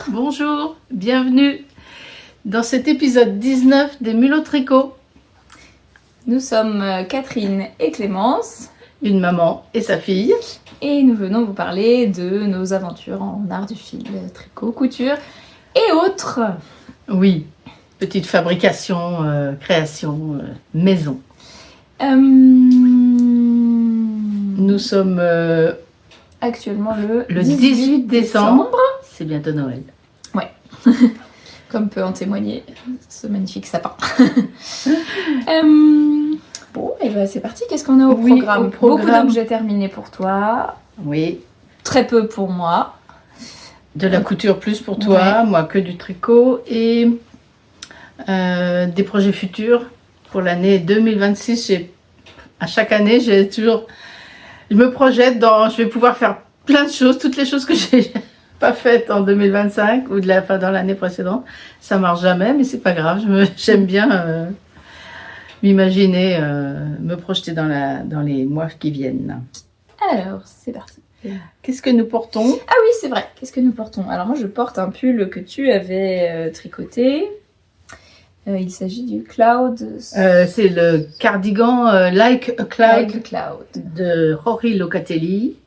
Bonjour, bienvenue dans cet épisode 19 des Mulots Tricot. Nous sommes Catherine et Clémence. Une maman et sa fille. Et nous venons vous parler de nos aventures en art du fil, tricot, couture et autres. Oui, petite fabrication, création, maison. Nous sommes actuellement le 18 décembre. C'est bientôt Noël. Ouais, comme peut en témoigner ce magnifique sapin. Bon, et ben c'est parti. Qu'est-ce qu'on a au programme? Beaucoup d'objets terminés pour toi. Oui. Très peu pour moi. De la couture plus pour toi, moi que du tricot et des projets futurs pour l'année 2026. À chaque année, je me projette je vais pouvoir faire plein de choses, toutes les choses que j'ai pas faites en 2025 ou dans l'année précédente. Ça marche jamais, mais c'est pas grave. J'aime bien m'imaginer, me projeter dans les mois qui viennent. Alors, c'est parti. Qu'est-ce que nous portons? Ah oui, c'est vrai. Qu'est-ce que nous portons? Alors moi, je porte un pull que tu avais tricoté. Il s'agit du Cloud. C'est le cardigan Like a Cloud, de Rory Locatelli.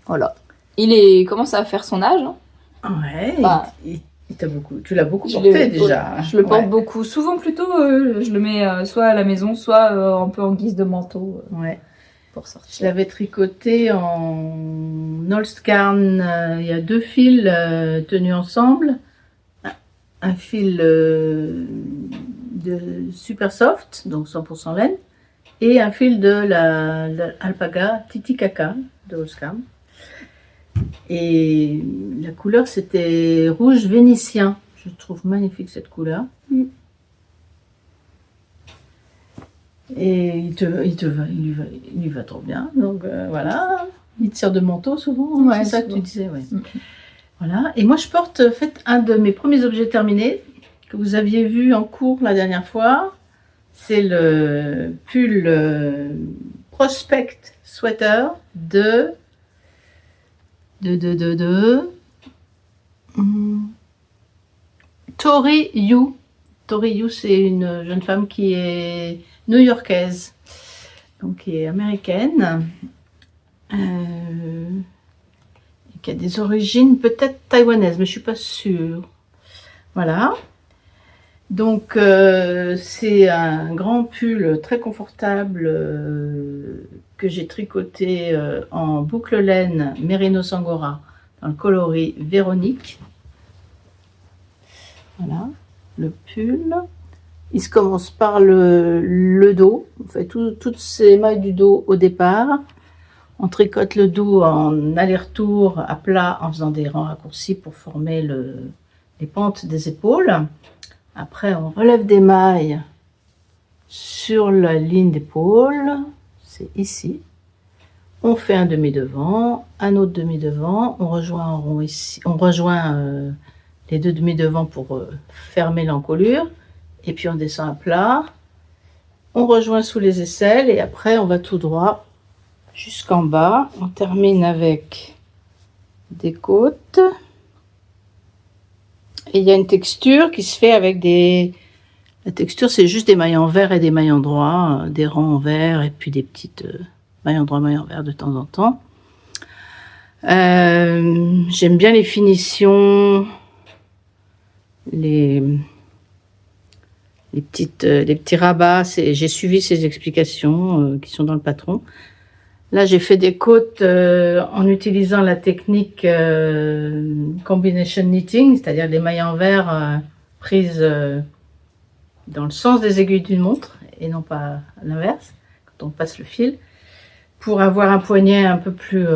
Voilà. Il commence à faire son âge. Hein. Ouais, enfin, tu l'as beaucoup porté déjà. Je le porte beaucoup. Souvent plutôt, je le mets soit à la maison, soit un peu en guise de manteau. Ouais. Pour sortir. Je l'avais tricoté en Holzgarn. Il y a deux fils tenus ensemble. Un fil de super soft, donc 100% laine, et un fil de l'alpaga Titicaca de Holzgarn. Et la couleur, c'était rouge vénitien. Je trouve magnifique cette couleur. Et il lui va trop bien. Donc voilà. Il tire de manteau souvent. Ouais, c'est ça que tu disais. Ouais. Voilà. Et moi, je porte un de mes premiers objets terminés que vous aviez vu en cours la dernière fois. C'est le pull Prospect Sweater de Tori Yu. Tori Yu, c'est une jeune femme qui est new-yorkaise, donc qui est américaine, qui a des origines peut-être taïwanaises, mais je suis pas sûre. Voilà. Donc c'est un grand pull très confortable que j'ai tricoté en boucle laine Merino Sangora dans le coloris Véronique. Voilà le pull. Il se commence par le dos. On fait toutes ces mailles du dos au départ. On tricote le dos en aller-retour à plat en faisant des rangs raccourcis pour former les pentes des épaules. Après, on relève des mailles sur la ligne d'épaule. C'est ici. On fait un demi-devant, un autre demi-devant. On rejoint en rond ici. On rejoint les deux demi-devants pour fermer l'encolure. Et puis on descend à plat. On rejoint sous les aisselles et après on va tout droit jusqu'en bas. On termine avec des côtes. Et il y a une texture qui se fait avec La texture, c'est juste des mailles en vert et des mailles en droit, des rangs en vert et puis des petites mailles en droit, mailles en vert de temps en temps. J'aime bien les finitions, les petits rabats. J'ai suivi ces explications qui sont dans le patron. Là, j'ai fait des côtes en utilisant la technique combination knitting, c'est-à-dire les mailles en verre prises dans le sens des aiguilles d'une montre et non pas à l'inverse, quand on passe le fil, pour avoir un poignet un peu plus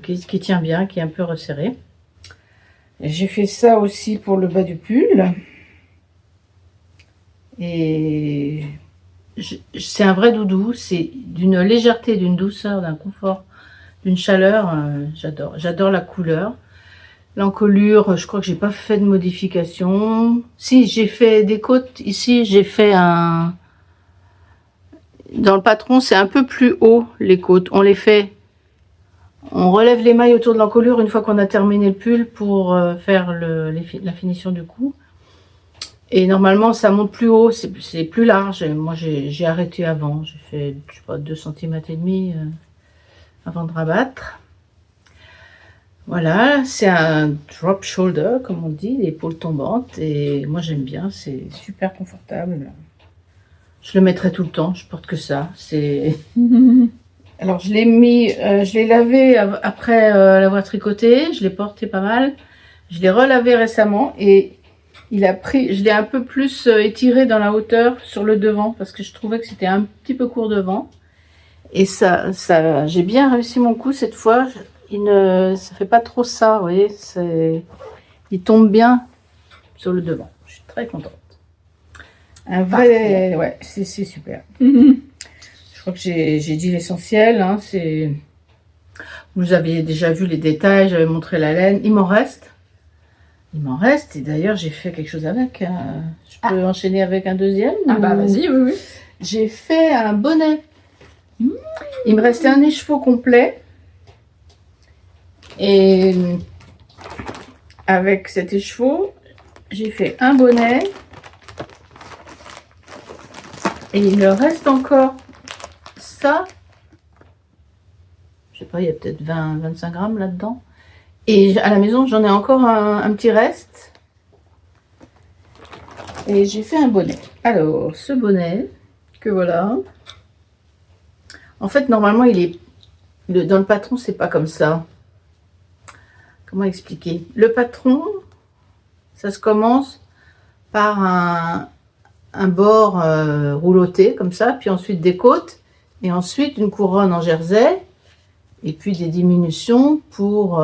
qui tient bien, qui est un peu resserré. J'ai fait ça aussi pour le bas du pull. Et c'est un vrai doudou, c'est d'une légèreté, d'une douceur, d'un confort, d'une chaleur. J'adore la couleur. L'encolure, je crois que j'ai pas fait de modification. Si, j'ai fait des côtes ici, j'ai fait un... Dans le patron, c'est un peu plus haut les côtes. On les fait On relève les mailles autour de l'encolure une fois qu'on a terminé le pull pour faire la finition du cou. Et normalement, ça monte plus haut, c'est plus large. Et moi, j'ai arrêté avant. J'ai fait, je sais pas, 2 cm et demi avant de rabattre. Voilà, c'est un drop shoulder, comme on dit, l'épaule tombante. Et moi, j'aime bien, c'est super confortable. Je le mettrai tout le temps, je porte que ça. Alors, je l'ai mis, je l'ai lavé après l'avoir tricoté. Je l'ai porté pas mal. Je l'ai relavé récemment et il a pris, je l'ai un peu plus étiré dans la hauteur sur le devant parce que je trouvais que c'était un petit peu court devant. Et j'ai bien réussi mon coup cette fois. Ça fait pas trop ça, vous voyez. Il tombe bien sur le devant. Je suis très contente. Un vrai, ouais, c'est super. Je crois que j'ai dit l'essentiel. Hein, vous aviez déjà vu les détails, j'avais montré la laine. Il m'en reste. Et d'ailleurs j'ai fait quelque chose avec. Je peux enchaîner avec un deuxième. Ah bah vas-y, oui. J'ai fait un bonnet. Il me restait un écheveau complet. Et avec cet écheveau, j'ai fait un bonnet. Et il me reste encore ça. Je sais pas, il y a peut-être 20-25 grammes là-dedans. Et à la maison, j'en ai encore un petit reste. Et j'ai fait un bonnet. Alors, ce bonnet, que voilà. En fait, normalement, dans le patron, c'est pas comme ça. Comment expliquer? Le patron, ça se commence par un bord rouloté, comme ça, puis ensuite des côtes, et ensuite une couronne en jersey, et puis des diminutions pour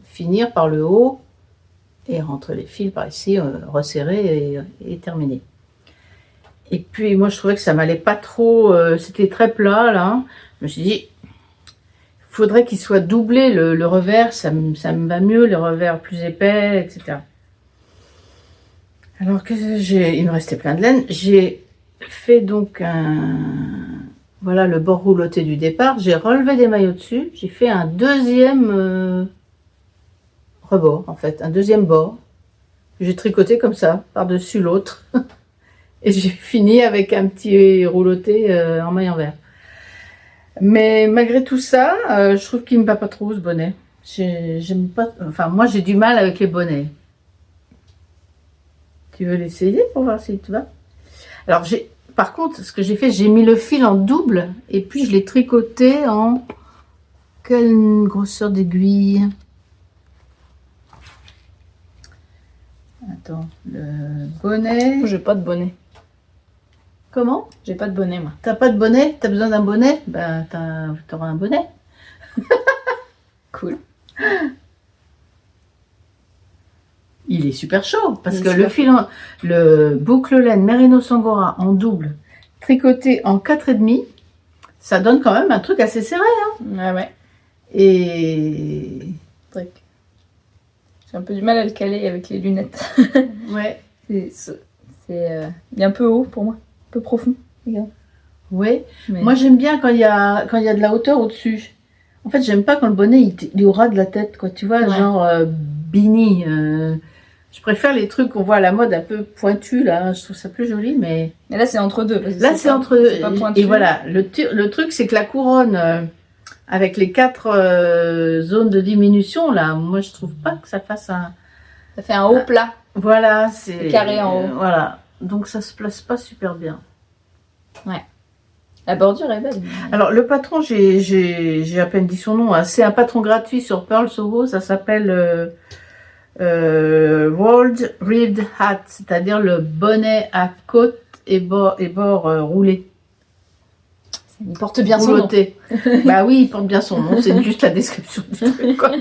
finir par le haut et rentrer les fils par ici, resserrer et terminer. Et puis moi je trouvais que ça m'allait pas trop, c'était très plat là. Je me suis dit, il faudrait qu'il soit doublé le revers, ça me va mieux, les revers plus épais, etc. Alors que il me restait plein de laine. J'ai fait donc voilà le bord rouloté du départ. J'ai relevé des mailles au-dessus. J'ai fait un deuxième rebord, en fait, un deuxième bord. J'ai tricoté comme ça, par-dessus l'autre. Et j'ai fini avec un petit rouloté en maille envers. Mais malgré tout ça, je trouve qu'il me va pas trop ce bonnet. J'aime pas. Enfin, moi j'ai du mal avec les bonnets. Tu veux l'essayer pour voir si tu vas? Alors par contre, ce que j'ai fait, j'ai mis le fil en double et puis je l'ai tricoté en quelle grosseur d'aiguille? Attends, le bonnet. J'ai pas de bonnet. Comment? J'ai pas de bonnet, moi. T'as pas de bonnet? T'as besoin d'un bonnet? Ben, t'auras un bonnet. Cool. Il est super chaud parce que le boucle laine Merino Sangora en double, tricoté en 4,5, ça donne quand même un truc assez serré. Hein. Ouais. Et j'ai un peu du mal à le caler avec les lunettes. Ouais. Il est un peu haut pour moi, un peu profond. Regarde. Ouais. Mais... Moi j'aime bien quand il y a de la hauteur au-dessus. En fait, j'aime pas quand le bonnet il est au ras de la tête, quoi. Tu vois, genre beanie. Je préfère les trucs qu'on voit à la mode un peu pointus, là. Je trouve ça plus joli, mais... Mais là, c'est entre deux. Là, c'est entre deux. Et voilà, le truc, c'est que la couronne, avec les 4 zones de diminution, là, moi, je trouve pas que ça fasse un... Ça fait un haut plat. Voilà, c'est... carré en haut. Voilà. Donc, ça se place pas super bien. Ouais. La bordure est belle. Alors, le patron, j'ai à peine dit son nom. Hein. C'est un patron gratuit sur Pearl Soho. Ça s'appelle... World Ribbed Hat, c'est-à-dire le bonnet à côte et bord roulé. Il porte bien son nom. Bah oui, il porte bien son nom, c'est juste la description du truc, quoi.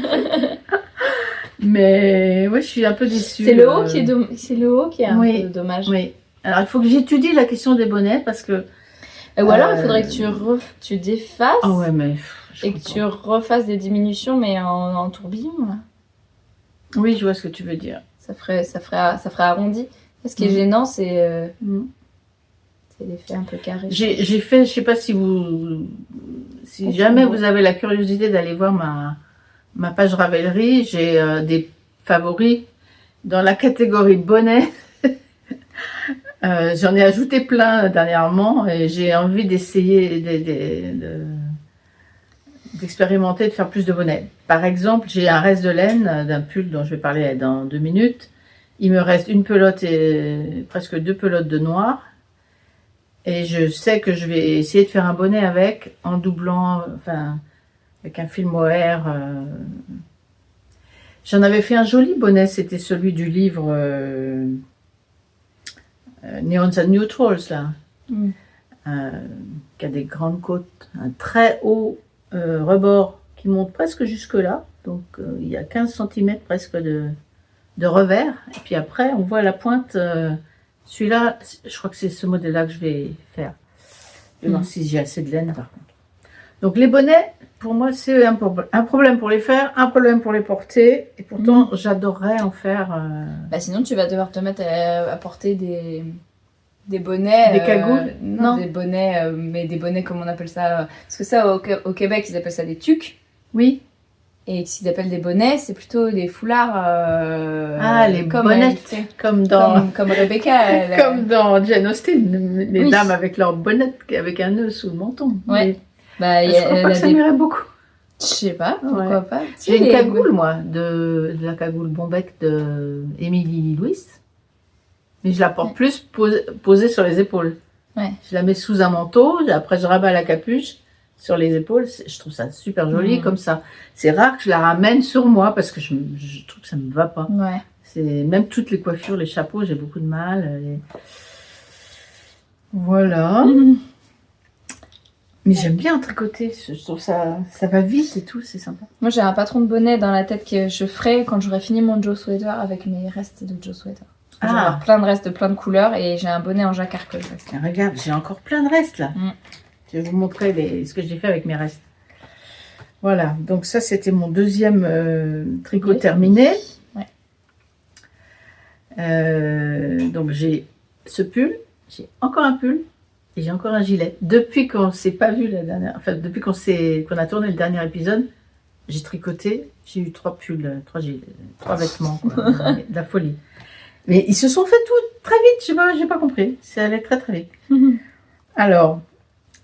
Mais ouais, je suis un peu déçue. C'est le haut qui est un peu dommage. Oui. Alors il faut que j'étudie la question des bonnets parce que. Ou alors il faudrait que tu défasses. Ah ouais, mais. Et que tu refasses des diminutions, mais en tourbillon là. Oui, je vois ce que tu veux dire. Ça ferait arrondi. Ce qui est gênant, c'est l'effet un peu carré. J'ai fait, je sais pas si si jamais vous avez la curiosité d'aller voir ma page Ravelry, j'ai des favoris dans la catégorie bonnet. J'en ai ajouté plein dernièrement et j'ai envie d'essayer d'expérimenter, de faire plus de bonnets. Par exemple, j'ai un reste de laine d'un pull dont je vais parler dans 2 minutes. Il me reste une pelote et presque 2 pelotes de noir. Et je sais que je vais essayer de faire un bonnet avec, en doublant, enfin, avec un fil mohair. J'en avais fait un joli bonnet, c'était celui du livre Neons and Neutrals, là. Qui a des grandes côtes, un très haut rebord qui monte presque jusque là. Donc il y a 15 cm presque de revers. Et puis après, on voit la pointe. Celui-là, je crois que c'est ce modèle-là que je vais faire. Je vais voir si j'ai assez de laine par contre. Donc les bonnets, pour moi, c'est un problème pour les faire, un problème pour les porter. Et pourtant, j'adorerais en faire. Bah sinon, tu vas devoir te mettre à porter des bonnets. Des cagoules non, des bonnets, mais des bonnets, comme on appelle ça. Parce que ça, au Québec, ils appellent ça des tuques. Oui. Et s'ils appellent des bonnets, c'est plutôt des foulards. Les bonnets, comme Rebecca. Comme dans Jane Austen, les dames avec leur bonnet avec un nœud sous le menton. Ouais. Mais, je crois pas que ça m'irait beaucoup. Je sais pas, pourquoi pas. J'ai une cagoule, moi, de la cagoule Bombec de Émilie Louis. Mais je la porte plus posée sur les épaules. Ouais. Je la mets sous un manteau, après je rabats la capuche sur les épaules. Je trouve ça super joli comme ça. C'est rare que je la ramène sur moi parce que je trouve que ça me va pas. Ouais. C'est même toutes les coiffures, les chapeaux, j'ai beaucoup de mal. Voilà. Mais j'aime bien tricoter. Je trouve ça va vite et tout, c'est sympa. Moi, j'ai un patron de bonnet dans la tête que je ferai quand j'aurai fini mon Joe Sweater avec mes restes de Joe Sweater. Je vais avoir plein de restes de plein de couleurs et j'ai un bonnet en jacquard que je reste. Regarde, j'ai encore plein de restes là. Je vais vous montrer ce que j'ai fait avec mes restes. Voilà, donc ça c'était mon deuxième tricot terminé. Ouais. Donc j'ai ce pull, j'ai encore un pull et j'ai encore un gilet. Depuis qu'on s'est pas vu la dernière, enfin depuis qu'on a tourné le dernier épisode, j'ai tricoté, j'ai eu 3 pulls, 3 vêtements, quoi, de la folie. Mais ils se sont fait tout très vite, j'ai pas compris. Ça allait très très vite. Alors,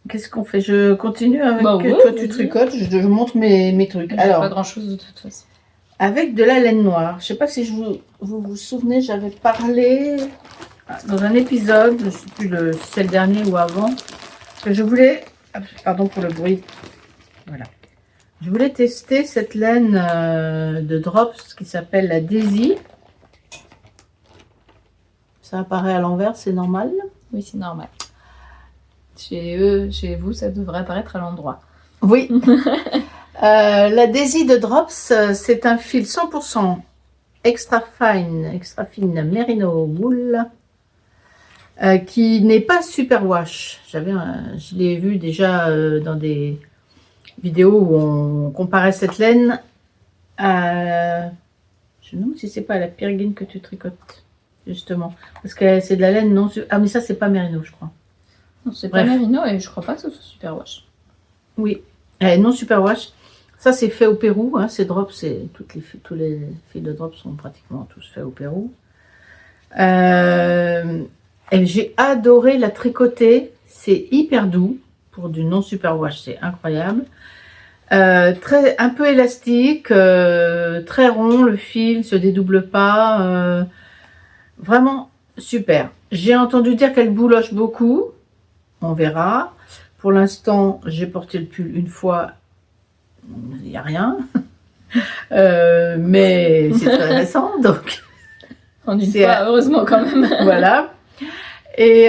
qu'est-ce qu'on fait? Je continue avec toi tu tricotes, je montre mes trucs. Alors, pas grand chose de toute façon. Avec de la laine noire. Je sais pas si vous vous souvenez, j'avais parlé dans un épisode, je ne sais plus si c'est le dernier ou avant, que je voulais, pardon pour le bruit, voilà. Je voulais tester cette laine de Drops qui s'appelle la Daisy. Ça apparaît à l'envers, c'est normal? Oui, c'est normal. Chez vous, ça devrait apparaître à l'endroit. Oui. La Daisy de Drops, c'est un fil 100% extra fine merino wool qui n'est pas super wash. Je l'ai vu déjà dans des vidéos où on comparait cette laine à... Je me demande si c'est pas la Pirgine que tu tricotes. Justement, parce que c'est de la laine non... Ah mais ça c'est pas merino je crois. Non c'est pas merino et je crois pas que ce soit super wash. Oui, non super wash. Ça c'est fait au Pérou, hein, ces drops, tous les fils de drops sont pratiquement tous faits au Pérou. J'ai adoré la tricoter, c'est hyper doux pour du non super wash, c'est incroyable. Un peu élastique, très rond, le fil se dédouble pas. Vraiment super. J'ai entendu dire qu'elle bouloche beaucoup. On verra. Pour l'instant, j'ai porté le pull une fois. Il n'y a rien. Mais c'est très récent. Donc, en une fois, heureusement quand même. Voilà. Et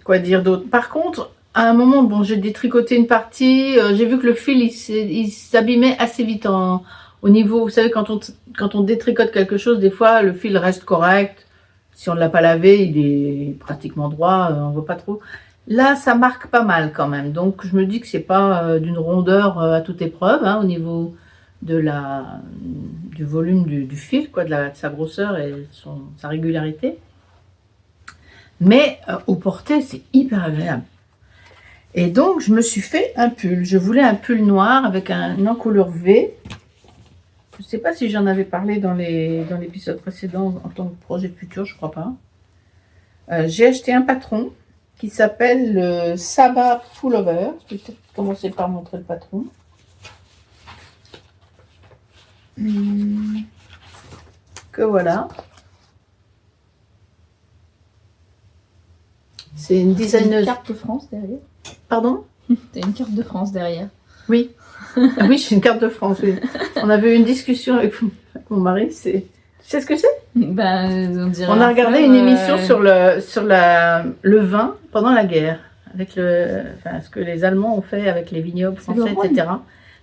quoi dire d'autre? Par contre, à un moment, bon, j'ai détricoté une partie. J'ai vu que le fil, il s'abîmait assez vite au niveau, vous savez, quand on détricote quelque chose, des fois, le fil reste correct. Si on ne l'a pas lavé, il est pratiquement droit, on ne voit pas trop. Là, ça marque pas mal quand même. Donc, je me dis que c'est pas d'une rondeur à toute épreuve, hein, au niveau de du volume du fil, quoi, de sa grosseur et sa régularité. Mais au porté, c'est hyper agréable. Et donc, je me suis fait un pull. Je voulais un pull noir avec une encolure V. Je ne sais pas si j'en avais parlé dans l'épisode précédent en tant que projet futur, je crois pas. J'ai acheté un patron qui s'appelle le Saba Pullover. Je vais peut-être commencer par montrer le patron. Que voilà. C'est une designeuse. Une carte de France derrière. Pardon? T'as une carte de France derrière. Oui. Ah oui, j'ai une carte de France, oui. On avait eu une discussion avec mon mari, tu sais ce que c'est? On dirait On a regardé une émission sur le vin pendant la guerre, avec ce que les Allemands ont fait avec les vignobles français, etc.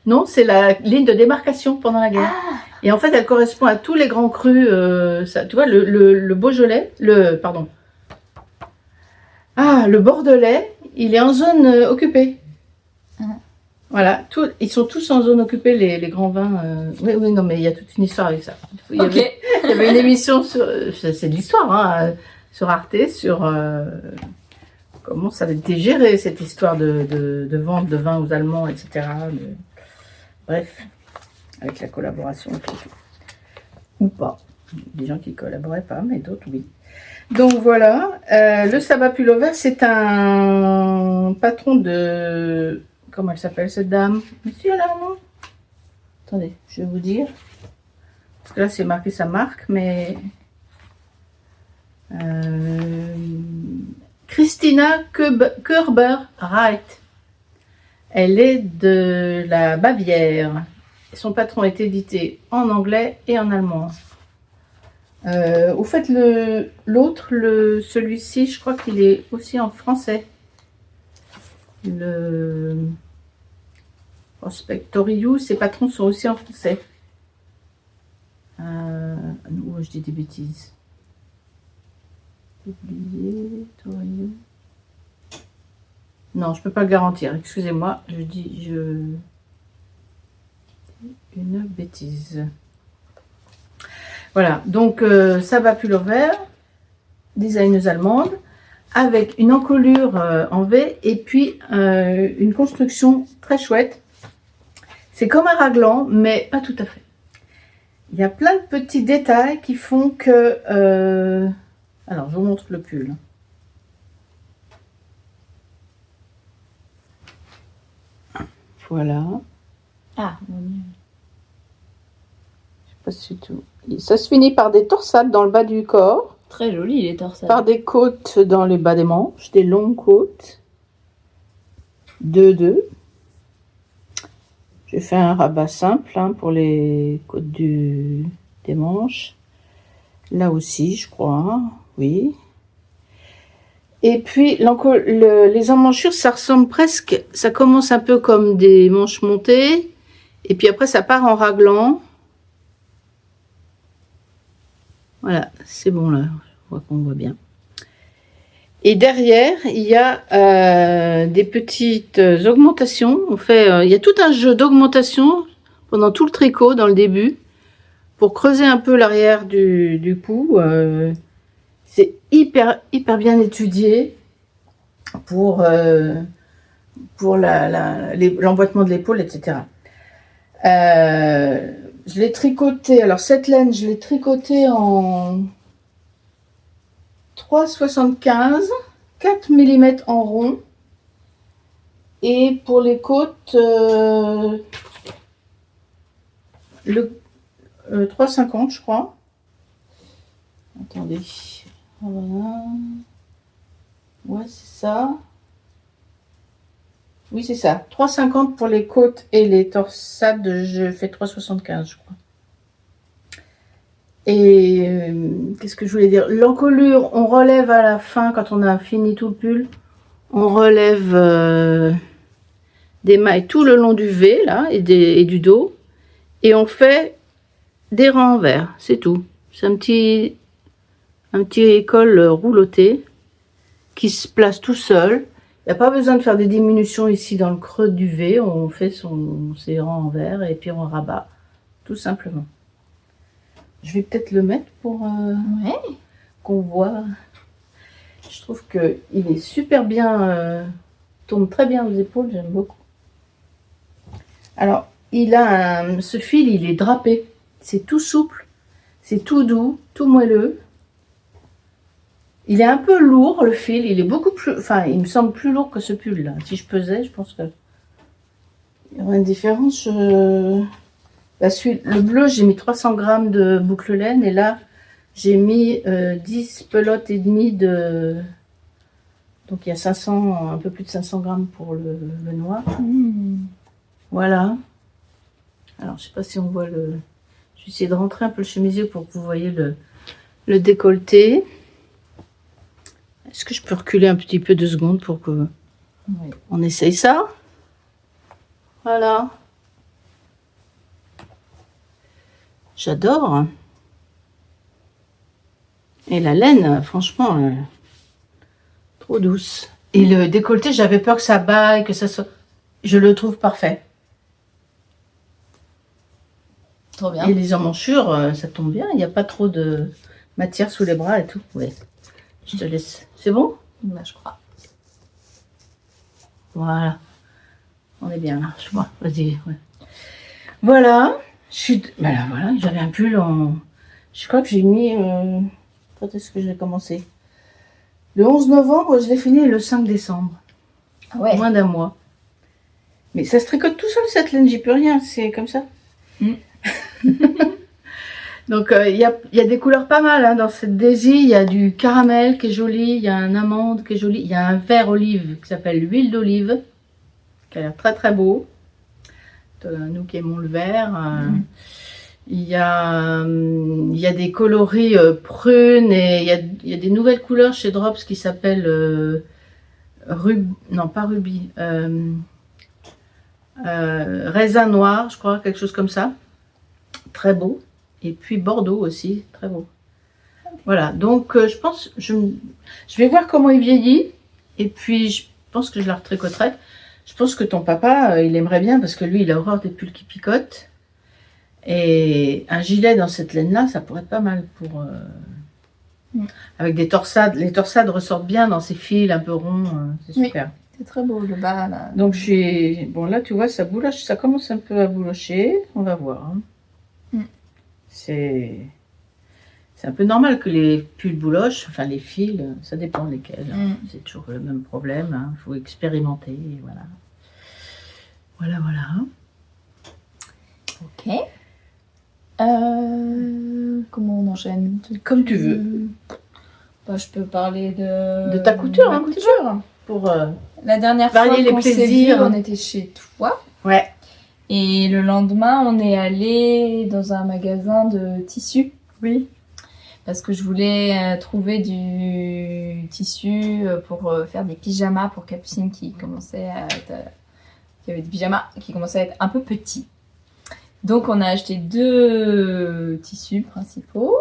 Non, c'est la ligne de démarcation pendant la guerre. Ah. Et en fait, elle correspond à tous les grands crus. Tu vois, le Beaujolais, le Bordelais, il est en zone occupée. Voilà, ils sont tous en zone occupée, les grands vins. Oui, non, mais il y a toute une histoire avec ça. Il y avait une émission c'est de l'histoire, hein, sur Arte, sur comment ça avait été géré, cette histoire de vente de vin aux Allemands, etc. Bref, avec la collaboration. Ou pas. Des gens qui ne collaboraient pas, mais d'autres, oui. Donc voilà, le Saba Pullover, c'est un patron de... Comment elle s'appelle cette dame? Monsieur, là, non? Attendez, je vais vous dire. Parce que là, c'est marqué sa marque, mais... Christina Körber-Reit. Elle est de la Bavière. Son patron est édité en anglais et en allemand. Au fait, l'autre, celui-ci, je crois qu'il est aussi en français. Le Prospectorius, ses patrons sont aussi en français. Non, je dis des bêtises. Non, je peux pas le garantir. Excusez-moi, je dis une bêtise. Voilà, donc Saba Pullover, designeuse allemande, avec une encolure en V et puis une construction très chouette. C'est comme un raglan, mais pas tout à fait. Il y a plein de petits détails qui font que... Alors, je vous montre le pull. Voilà. Ah, mon Dieu. Je sais pas si tout... Ça se finit par des torsades dans le bas du corps. Très joli les torsades. Par des côtes dans les bas des manches, des longues côtes. 2-2. J'ai fait un rabat simple pour les côtes des manches. Là aussi, je crois. Oui. Et puis, les emmanchures, ça ressemble presque... Ça commence un peu comme des manches montées. Et puis après, ça part en raglan. Voilà, c'est bon là. Je vois qu'on voit bien. Et derrière, il y a des petites augmentations. Il y a tout un jeu d'augmentation pendant tout le tricot dans le début pour creuser un peu l'arrière du cou. C'est hyper bien étudié pour l'emboîtement de l'épaule, etc. Je l'ai tricoté. Alors cette laine, je l'ai tricotée en 3,75, 4 mm en rond. Et pour les côtes, 3,50 je crois. Attendez. Voilà. Ouais, c'est ça. Oui, c'est ça. 3,50 pour les côtes et les torsades, je fais 3,75 je crois. Et qu'est-ce que je voulais dire? L'encolure, on relève à la fin, quand on a fini tout le pull, on relève des mailles tout le long du V, là, et du dos. Et on fait des rangs en vert, c'est tout. C'est un petit col rouloté qui se place tout seul. Il n'y a pas besoin de faire des diminutions ici dans le creux du V. On fait ses rangs en vert et puis on rabat, tout simplement. Je vais peut-être le mettre pour qu'on voit. Je trouve qu'il est super bien tombe très bien aux épaules, j'aime beaucoup. Alors, ce fil, il est drapé. C'est tout souple, c'est tout doux, tout moelleux. Il est un peu lourd, le fil. Il est beaucoup plus... Enfin, il me semble plus lourd que ce pull-là. Si je pesais, je pense que... Il y aurait une différence. Le bleu, j'ai mis 300 grammes de boucle laine. Et là, j'ai mis 10 pelotes et demie de... Donc, il y a 500, un peu plus de 500 grammes pour le noir. Voilà. Alors, je sais pas si on voit le... Je vais essayer de rentrer un peu le chemisier pour que vous voyez le décolleté. Est-ce que je peux reculer un petit peu 2 secondes pour que on essaye ça? Voilà. J'adore. Et la laine, franchement, trop douce. Et le décolleté, j'avais peur que ça baille, que ça soit... Je le trouve parfait. Trop bien. Et les emmanchures, ça tombe bien. Il n'y a pas trop de matière sous les bras et tout. Ouais. Je te laisse. C'est bon? Bah, je crois. Voilà. On est bien là, je crois. Vas-y. Ouais. Voilà. Voilà, voilà. J'avais un pull en... Je crois que j'ai mis... Quand est-ce que j'ai commencé? Le 11 novembre, je l'ai fini le 5 décembre. Ah ouais. Moins d'un mois. Mais ça se tricote tout seul, cette laine. J'y peux rien. C'est comme ça. Donc il y a des couleurs pas mal hein, dans cette Daisy. Il y a du caramel qui est joli, il y a un amande qui est joli, il y a un vert olive qui s'appelle l'huile d'olive qui a l'air très très beau. Nous qui aimons le vert. Il y a des coloris prunes et il y a des nouvelles couleurs chez Drops qui s'appellent non pas rubis, raisin noir, je crois, quelque chose comme ça. Très beau. Et puis Bordeaux aussi, très beau. Voilà, donc je pense, je vais voir comment il vieillit. Et puis je pense que je la retricoterai. Je pense que ton papa, il aimerait bien parce que lui, il a horreur des pulls qui picotent. Et un gilet dans cette laine-là, ça pourrait être pas mal pour... Avec des torsades. Les torsades ressortent bien dans ces fils un peu ronds. C'est super. Oui, c'est très beau le bas là. Donc bon là, tu vois, ça bouloche, ça commence un peu à boulocher. On va voir. Hein. C'est un peu normal que les pulls boulochent, enfin les fils, ça dépend lesquels. C'est toujours le même problème, il faut expérimenter, voilà. Voilà, voilà. Ok. Comment on enchaîne? Comme tu veux. Bah, je peux parler de ta couture, un petit peu. Pour la dernière fois qu'on s'est vu, on était chez toi. Ouais. Et le lendemain, on est allé dans un magasin de tissus. Oui. Parce que je voulais trouver du tissu pour faire des pyjamas pour Capucine qui commençait à être... qui avait des pyjamas qui commençaient à être un peu petits. Donc on a acheté 2 tissus principaux,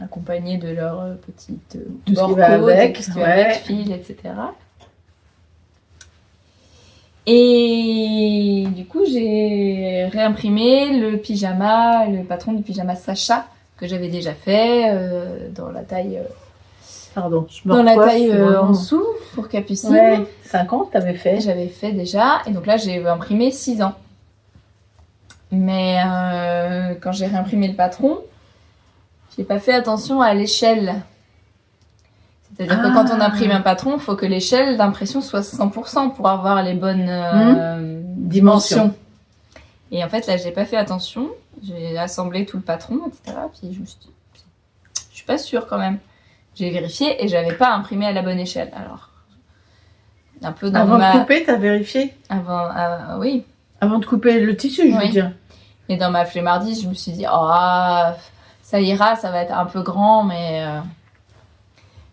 accompagnés de leurs petites borco, avec fils, etc. Et du coup, j'ai réimprimé le pyjama, le patron du pyjama Sacha, que j'avais déjà fait dans la taille... Pardon, en dessous pour Capucine. Ouais, 50, t'avais fait. J'avais fait déjà. Et donc là, j'ai imprimé 6 ans. Mais quand j'ai réimprimé le patron, j'ai pas fait attention à l'échelle. C'est-à-dire que quand on imprime un patron, il faut que l'échelle d'impression soit 100% pour avoir les bonnes dimensions. Et en fait, là, j'ai pas fait attention. J'ai assemblé tout le patron, etc. Puis je me suis dit, je suis pas sûre quand même. J'ai vérifié et j'avais pas imprimé à la bonne échelle. Alors, un peu dans avant de couper, t'as vérifié? Oui. Avant de couper le tissu, je veux dire. Et dans ma flemmardise, je me suis dit, ça ira, ça va être un peu grand, mais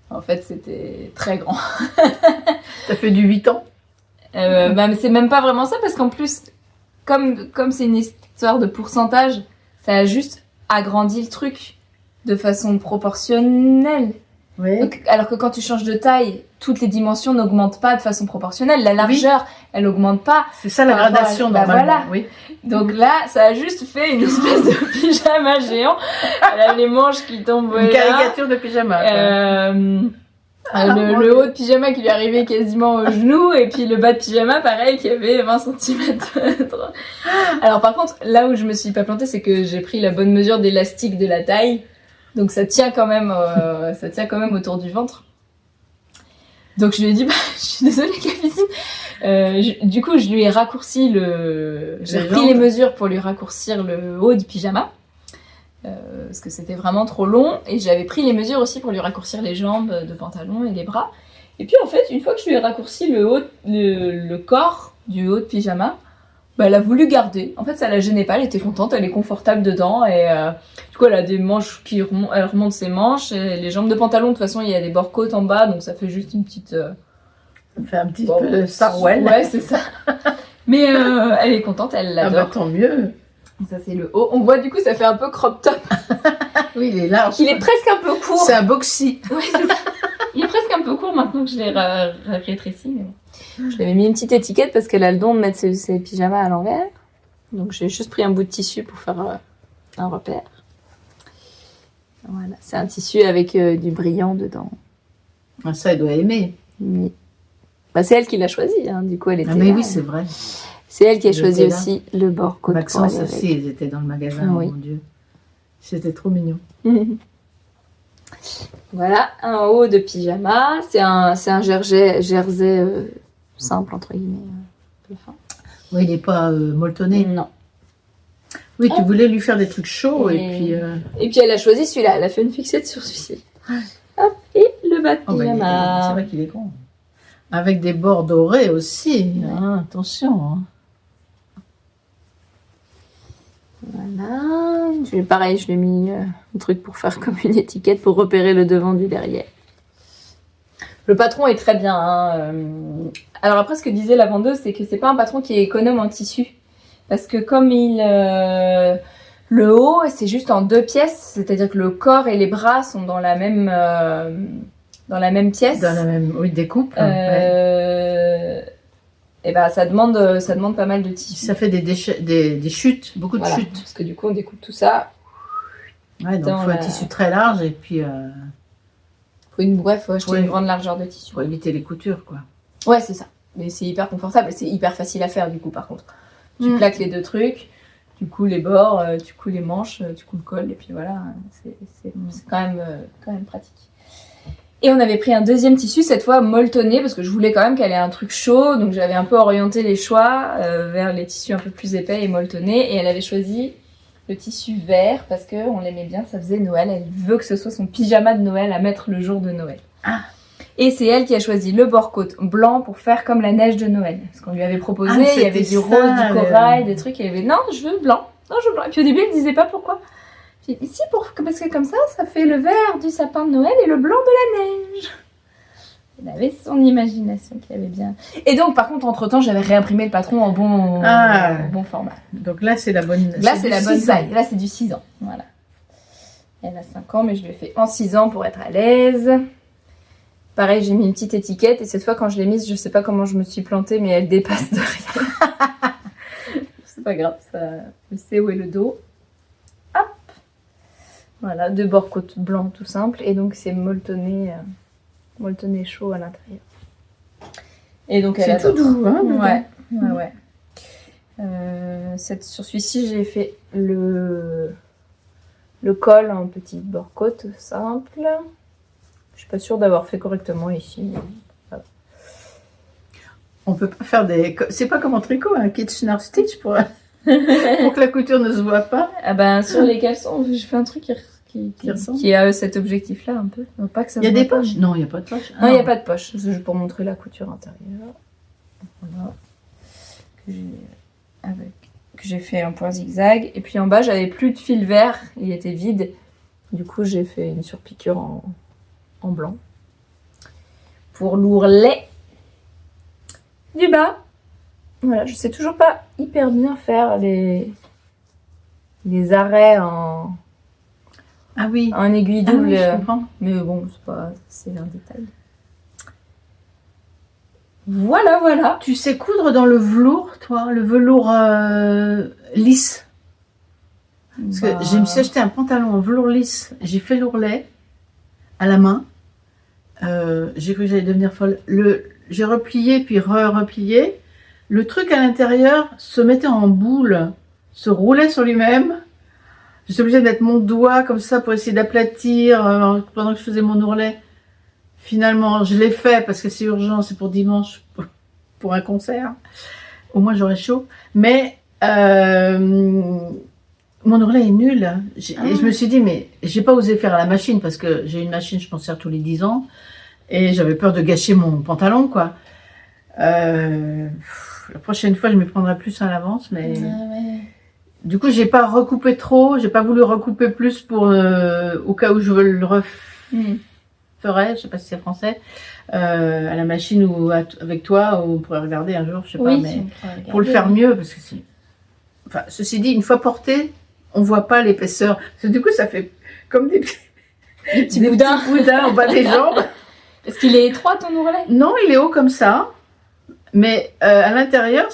en fait, c'était très grand. Ça fait du 8 ans. C'est même pas vraiment ça, parce qu'en plus, comme c'est une histoire de pourcentage, ça a juste agrandi le truc de façon proportionnelle. Oui. Donc, alors que quand tu changes de taille, toutes les dimensions n'augmentent pas de façon proportionnelle. La largeur, elle augmente pas. C'est ça la gradation normalement. Voilà. Oui. Donc là, ça a juste fait une espèce de pyjama géant. Elle a les manches qui tombent. Une caricature de pyjama. Le haut de pyjama qui lui arrivait quasiment au genou, et puis le bas de pyjama, pareil, qui avait 20 cm. Alors par contre, là où je me suis pas plantée, c'est que j'ai pris la bonne mesure d'élastique de la taille. Donc ça tient quand même autour du ventre. Donc je lui ai dit, je suis désolée Capucine. Du coup, je lui ai raccourci j'ai pris les mesures pour lui raccourcir le haut du pyjama. Parce que c'était vraiment trop long, et j'avais pris les mesures aussi pour lui raccourcir les jambes de pantalon et les bras. Et puis en fait, une fois que je lui ai raccourci le corps du haut de pyjama, elle a voulu garder. En fait, ça la gênait pas, elle était contente, elle est confortable dedans, et du coup elle a des manches elle remonte ses manches, et les jambes de pantalon, de toute façon il y a des bords côtes en bas, donc ça fait juste une petite... Ça fait un petit peu Sarwell. Ouais, c'est ça. Mais elle est contente, elle l'adore. Tant mieux. Ça c'est le haut. On voit du coup ça fait un peu crop top. Oui, il est large. Il est presque un peu court. C'est un boxy. Oui, c'est ça. Il est presque un peu court maintenant que je l'ai rétréci. Mais bon. Je lui avais mis une petite étiquette parce qu'elle a le don de mettre ses pyjamas à l'envers. Donc j'ai juste pris un bout de tissu pour faire un repère. Voilà, c'est un tissu avec du brillant dedans. Ah, ça, elle doit aimer. Oui. C'est elle qui l'a choisi, hein. Du coup elle était. Ah, mais là, oui, c'est vrai. C'est elle qui a choisi aussi le bord côte. Maxence aussi, ils étaient dans le magasin, oui. Mon Dieu. C'était trop mignon. Voilà, un haut de pyjama. C'est un jersey simple, entre guillemets. Un peu fin. Oui, il n'est pas molletonné. Non. Oui, tu voulais lui faire des trucs chauds et puis elle a choisi celui-là. Elle a fait une fixette sur celui-ci. Hop, et le bas de pyjama. C'est vrai qu'il est grand. Avec des bords dorés aussi. Ouais. Hein, attention. Hein. Voilà. Pareil, je lui ai mis un truc pour faire comme une étiquette pour repérer le devant du derrière. Le patron est très bien. Hein. Alors après, ce que disait la vendeuse, c'est que c'est pas un patron qui est économe en tissu. Parce que comme le haut, c'est juste en 2 pièces. C'est-à-dire que le corps et les bras sont dans la même pièce. Dans la même découpe. Et ça demande pas mal de tissu. Ça fait des chutes, beaucoup de chutes. Parce que du coup, on découpe tout ça. Ouais, donc il faut un tissu très large et puis... faut une grande largeur de tissu. Pour éviter les coutures, quoi. Ouais, c'est ça. Mais c'est hyper confortable et c'est hyper facile à faire, du coup, par contre. Tu plaques les 2 trucs, tu couds les bords, tu couds les manches, tu couds le col, et puis voilà. C'est quand même pratique. Et on avait pris un deuxième tissu, cette fois molletonné, parce que je voulais quand même qu'elle ait un truc chaud, donc j'avais un peu orienté les choix vers les tissus un peu plus épais et molletonnés, et elle avait choisi le tissu vert, parce qu'on l'aimait bien, ça faisait Noël, elle veut que ce soit son pyjama de Noël à mettre le jour de Noël. Ah. Et c'est elle qui a choisi le bord-côte blanc pour faire comme la neige de Noël. Parce qu'on lui avait proposé, il y avait du rose, du corail, des trucs, et elle avait non, je veux blanc. Et puis au début, elle disait pas pourquoi. Puis si, parce que comme ça fait le vert du sapin de Noël et le blanc de la neige. Elle avait son imagination qui avait bien. Et donc, par contre, entre-temps, j'avais réimprimé le patron en bon format. Donc là, c'est la bonne taille. Là, c'est la bonne taille. Là, c'est du 6 ans. Voilà. Elle a 5 ans, mais je l'ai fait en 6 ans pour être à l'aise. Pareil, j'ai mis une petite étiquette et cette fois, quand je l'ai mise, je sais pas comment je me suis plantée, mais elle dépasse de rien. C'est pas grave, ça, je sais où est le dos. Hop. Voilà, 2 bords côte blanc tout simple. Et donc, c'est molletonné chaud à l'intérieur. Et donc, elle c'est tout doux, hein? Ouais. Sur celui-ci, j'ai fait le col en petite bord côte simple. Je suis pas sûre d'avoir fait correctement ici. Voilà. On peut pas faire des... C'est pas comme en tricot, un Kitchener Stitch pour que la couture ne se voit pas. Ah ben, sur les caleçons, je fais un truc qui a cet objectif-là un peu. Donc, pas que ça il y a des poches? Non, il n'y a pas de poche. Non, il n'y a pas de poche. C'est juste pour montrer la couture intérieure. Voilà. Que j'ai fait un point zigzag. Et puis en bas, j'avais plus de fil vert. Il était vide. Du coup, j'ai fait une surpiqûre en blanc. Pour l'ourlet du bas. Voilà, je sais toujours pas hyper bien faire les arrêts en aiguille double. Ah oui, je comprends. Mais bon, c'est un détail. Voilà. Tu sais coudre dans le velours, toi? Le velours lisse? Parce que je me suis acheté un pantalon en velours lisse. J'ai fait l'ourlet à la main. J'ai cru que j'allais devenir folle. J'ai replié, puis replié. Le truc à l'intérieur se mettait en boule, se roulait sur lui-même. J'étais obligée de mettre mon doigt comme ça pour essayer d'aplatir pendant que je faisais mon ourlet. Finalement, je l'ai fait parce que c'est urgent, c'est pour dimanche, pour un concert. Au moins, j'aurai chaud. Mais mon ourlet est nul. Et je me suis dit, mais j'ai pas osé faire à la machine parce que j'ai une machine, je m'en sers tous les 10 ans. Et j'avais peur de gâcher mon pantalon, quoi. La prochaine fois, je m'y prendrai plus à l'avance, mais... Du coup, j'ai pas recoupé trop, j'ai pas voulu recouper plus pour au cas où je le referais, je sais pas si c'est français, à la machine ou avec toi, ou on pourrait regarder un jour, je sais pas, mais pour le faire mieux, parce que si... Enfin, ceci dit, une fois porté, on voit pas l'épaisseur. Parce que du coup, ça fait comme des petits boudins au bas des jambes. Parce qu'il est étroit, ton ourlet? Non, il est haut comme ça, mais à l'intérieur,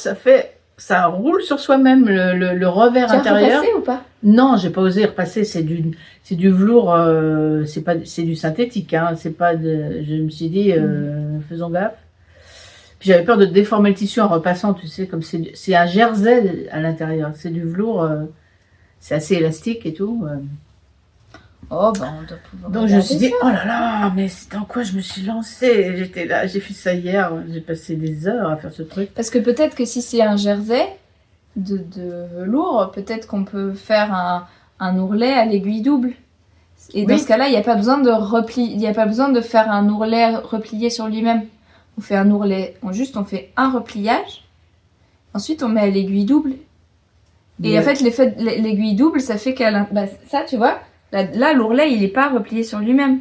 ça roule sur soi-même, le revers intérieur. Tu as repassé ou pas? Non, j'ai pas osé repasser. C'est du velours, c'est du synthétique. Hein, c'est pas de. Je me suis dit, faisons gaffe. Puis j'avais peur de déformer le tissu en repassant, tu sais, comme c'est un jersey à l'intérieur. C'est du velours, c'est assez élastique et tout. Oh, ben on doit pouvoir. Donc je me suis dit, oh là là, mais c'est dans quoi je me suis lancée? J'étais là, j'ai fait ça hier, j'ai passé des heures à faire ce truc. Parce que peut-être que si c'est un jersey de velours, peut-être qu'on peut faire un ourlet à l'aiguille double. Et dans ce cas-là, il n'y a pas besoin de faire un ourlet replié sur lui-même. On fait un ourlet, on fait un repliage. Ensuite, on met à l'aiguille double. Et en fait, l'aiguille double, ça fait ça, tu vois. Là, l'ourlet, il n'est pas replié sur lui-même.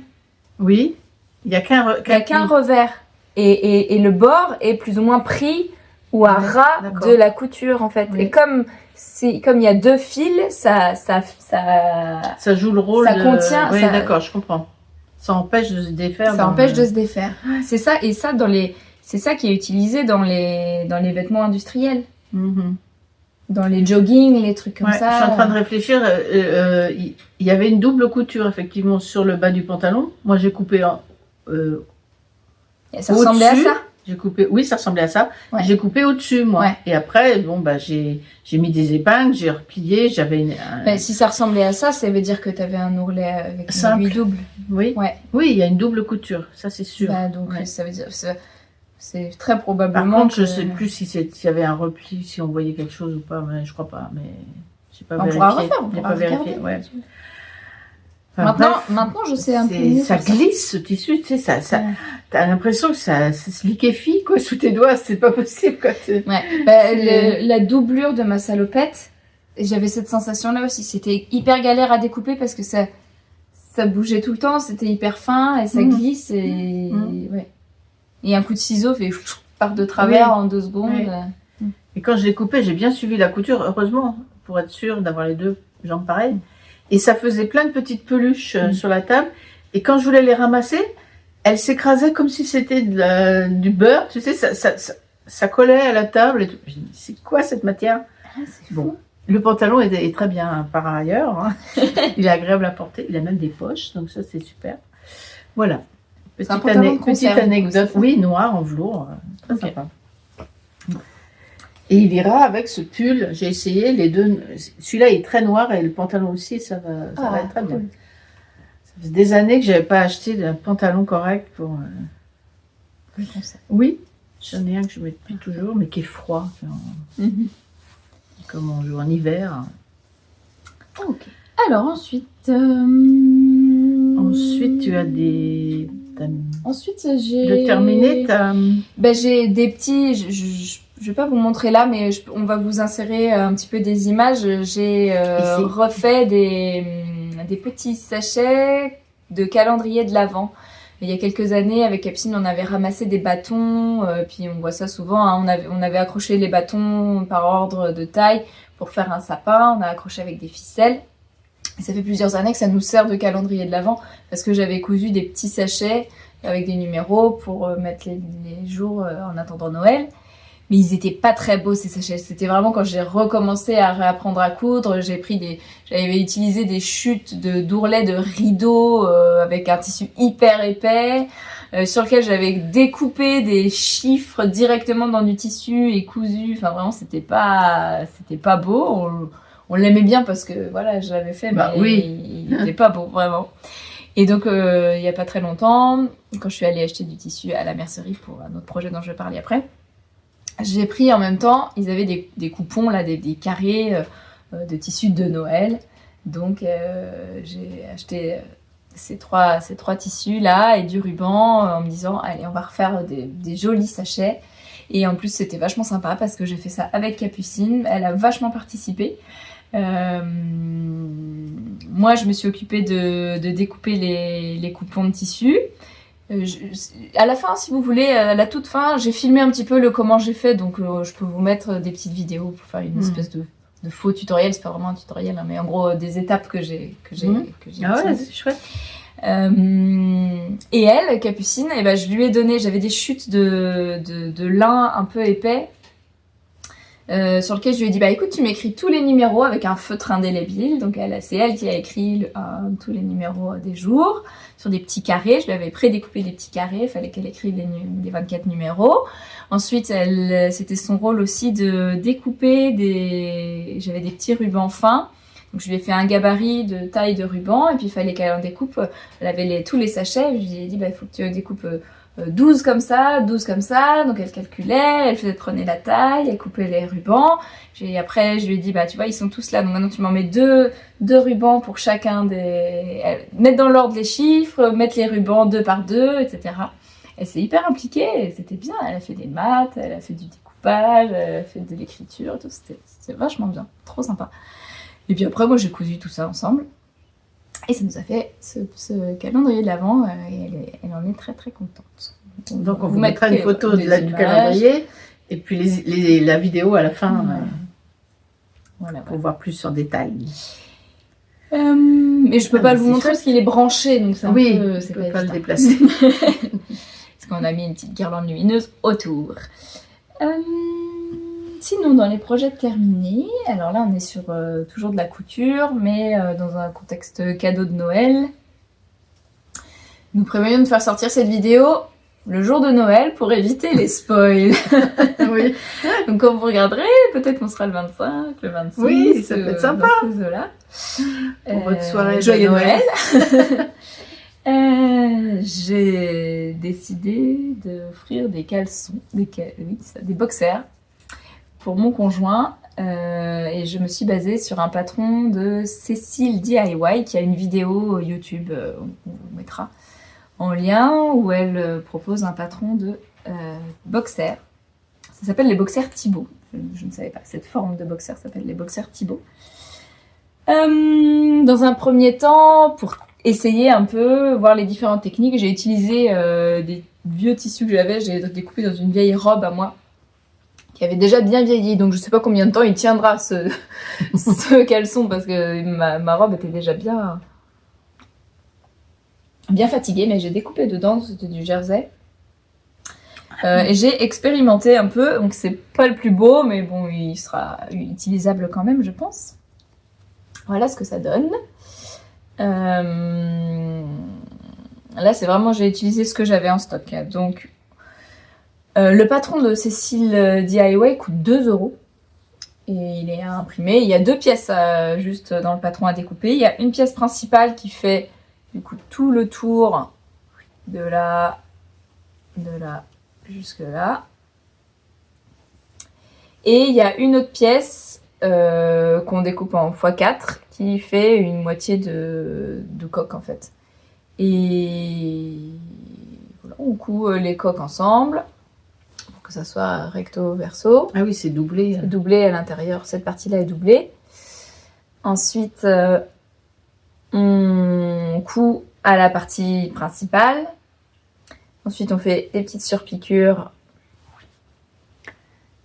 Oui, il n'y a qu'un revers. Et le bord est plus ou moins pris ou à ras de la couture, en fait. Oui. Et comme il y a deux fils, ça joue le rôle. Ça contient. Oui, d'accord, je comprends. Ça empêche de se défaire. Ça empêche de se défaire. C'est ça, et ça, c'est ça qui est utilisé dans les vêtements industriels. Dans les joggings, les trucs comme ça. Je suis en train de réfléchir. Il y avait une double couture, effectivement, sur le bas du pantalon. Moi, j'ai coupé ça ressemblait à ça? Oui, ça ressemblait à ça. Ouais. J'ai coupé au-dessus, moi. Ouais. Et après, j'ai mis des épingles, j'ai replié, si ça ressemblait à ça, ça veut dire que tu avais un ourlet avec une aiguille double. Oui. Ouais. Oui, il y a une double couture, ça c'est sûr. Donc ça veut dire... C'est très probablement. Par contre, je sais plus s'il y avait un repli, si on voyait quelque chose ou pas, mais je crois pas. Mais j'ai pas vérifié. On pourra vérifier. Ouais. Enfin, maintenant, je sais un peu mieux. Ça glisse ce tissu, tu sais, t'as l'impression que ça se liquéfie quoi sous tes doigts, c'est pas possible quoi. La doublure de ma salopette, j'avais cette sensation-là aussi. C'était hyper galère à découper parce que ça bougeait tout le temps, c'était hyper fin et ça glisse et ouais. Et un coup de ciseau fait part de travers en 2 secondes. Oui. Et quand je l'ai coupé, j'ai bien suivi la couture, heureusement, pour être sûre d'avoir les 2 jambes pareilles. Et ça faisait plein de petites peluches sur la table. Et quand je voulais les ramasser, elles s'écrasaient comme si c'était du beurre. Tu sais, ça collait à la table. Et tout. Je me dis, c'est quoi cette matière? C'est fou. Le pantalon est très bien par ailleurs. Hein. Il est agréable à porter. Il a même des poches, donc ça, c'est super. Voilà. Petite anecdote. Oui, noir en velours. Très sympa. Et il ira avec ce pull. J'ai essayé les deux. Celui-là est très noir et le pantalon aussi, ça va être très bien. Ça fait des années que je n'avais pas acheté un pantalon correct pour. Oui, j'en ai un que je mets depuis toujours, mais qui est froid. Comme on joue en hiver. Ok. Alors ensuite. Ensuite, tu as des. Ensuite, j'ai. De terminer, j'ai des petits. Je vais pas vous montrer là, mais on va vous insérer un petit peu des images. J'ai refait des petits sachets de calendrier de l'Avent. Il y a quelques années, avec Capucine, on avait ramassé des bâtons, puis on voit ça souvent. Hein, on avait accroché les bâtons par ordre de taille pour faire un sapin. On a accroché avec des ficelles. Et ça fait plusieurs années que ça nous sert de calendrier de l'Avent parce que j'avais cousu des petits sachets avec des numéros pour mettre les jours en attendant Noël. mais ils étaient pas très beaux ces sachets. C'était vraiment quand j'ai recommencé à réapprendre à coudre, j'avais utilisé des chutes d'ourlets de rideaux avec un tissu hyper épais, sur lequel j'avais découpé des chiffres directement dans du tissu et cousu. Enfin vraiment c'était pas beau. On l'aimait bien parce que voilà, je l'avais fait, mais il était pas beau vraiment. Et donc il y a pas très longtemps, quand je suis allée acheter du tissu à la mercerie pour un autre projet dont je vais parler après, j'ai pris en même temps, ils avaient des coupons là, des carrés de tissu de Noël. Donc j'ai acheté ces trois tissus là et du ruban en me disant allez, on va refaire des jolis sachets. Et en plus c'était vachement sympa parce que j'ai fait ça avec Capucine, elle a vachement participé. Moi je me suis occupée de découper les coupons de tissu. À la fin, si vous voulez, à la toute fin, j'ai filmé un petit peu le comment j'ai fait, donc je peux vous mettre des petites vidéos pour faire une espèce de faux tutoriel. C'est pas vraiment un tutoriel, hein, mais en gros des étapes que j'ai Ah ouais, c'est chouette. Et elle, Capucine, eh ben, je lui ai donné, j'avais des chutes de lin un peu épais. Sur lequel je lui ai dit bah écoute tu m'écris tous les numéros avec un feutre indélébile, donc c'est elle qui a écrit tous les numéros des jours sur des petits carrés. Je lui avais prédécoupé des petits carrés, il fallait qu'elle écrive les 24 numéros. Ensuite c'était son rôle aussi de découper j'avais des petits rubans fins, donc je lui ai fait un gabarit de taille de ruban et puis il fallait qu'elle en découpe. Elle avait tous les sachets, je lui ai dit bah il faut que tu découpes 12 comme ça, donc elle calculait, elle prenait la taille, elle coupait les rubans. Après, je lui ai dit, bah tu vois, ils sont tous là, donc maintenant tu m'en mets deux rubans pour chacun mettre dans l'ordre les chiffres, mettre les rubans 2 par 2, etc. Elle s'est hyper impliquée, et c'était bien, elle a fait des maths, elle a fait du découpage, elle a fait de l'écriture, tout, c'était vachement bien, trop sympa. Et puis après, moi j'ai cousu tout ça ensemble. Et ça nous a fait ce calendrier de l'Avent et elle en est très très contente. Donc on vous mettra une photo du calendrier et puis la vidéo à la fin pour voir plus en détail. Mais je peux pas vous montrer parce qu'il est branché, donc c'est un peu... c'est pas le déplacer. Parce qu'on a mis une petite guirlande lumineuse autour. Sinon, dans les projets terminés, alors là, on est sur toujours de la couture, mais dans un contexte cadeau de Noël. Nous prévoyons de faire sortir cette vidéo le jour de Noël pour éviter les spoils. Oui. Donc, quand vous regarderez, peut-être qu'on sera le 25, le 26. Oui, ça peut être sympa. Dans ces eaux-là. Pour votre soirée joyeux de Noël. J'ai décidé d'offrir des caleçons, des boxers pour mon conjoint et je me suis basée sur un patron de Cécile DIY qui a une vidéo YouTube, on vous mettra en lien, où elle propose un patron de boxers. Ça s'appelle les boxers Thibaut. Je ne savais pas, cette forme de boxer s'appelle les boxers Thibaut. Dans un premier temps, pour essayer un peu, voir les différentes techniques, j'ai utilisé des vieux tissus que j'avais, j'ai découpé dans une vieille robe à moi qui avait déjà bien vieilli, donc je sais pas combien de temps il tiendra ce caleçon parce que ma robe était déjà bien fatiguée, mais j'ai découpé dedans, c'était du jersey. Et j'ai expérimenté un peu, donc c'est pas le plus beau, mais bon, il sera utilisable quand même, je pense. Voilà ce que ça donne. Là, c'est vraiment, j'ai utilisé ce que j'avais en stock. Donc, le patron de Cécile DIY coûte 2 €. Et il est imprimé. Il y a 2 pièces juste dans le patron à découper. Il y a une pièce principale qui fait du coup tout le tour de là jusque là. Et il y a une autre pièce qu'on découpe en x4 qui fait une moitié de coque en fait. Et voilà, on coud les coques ensemble pour que ça soit recto verso. Ah oui, c'est doublé. C'est doublé à l'intérieur, cette partie-là est doublée. Ensuite, on coud à la partie principale. Ensuite, on fait des petites surpiqûres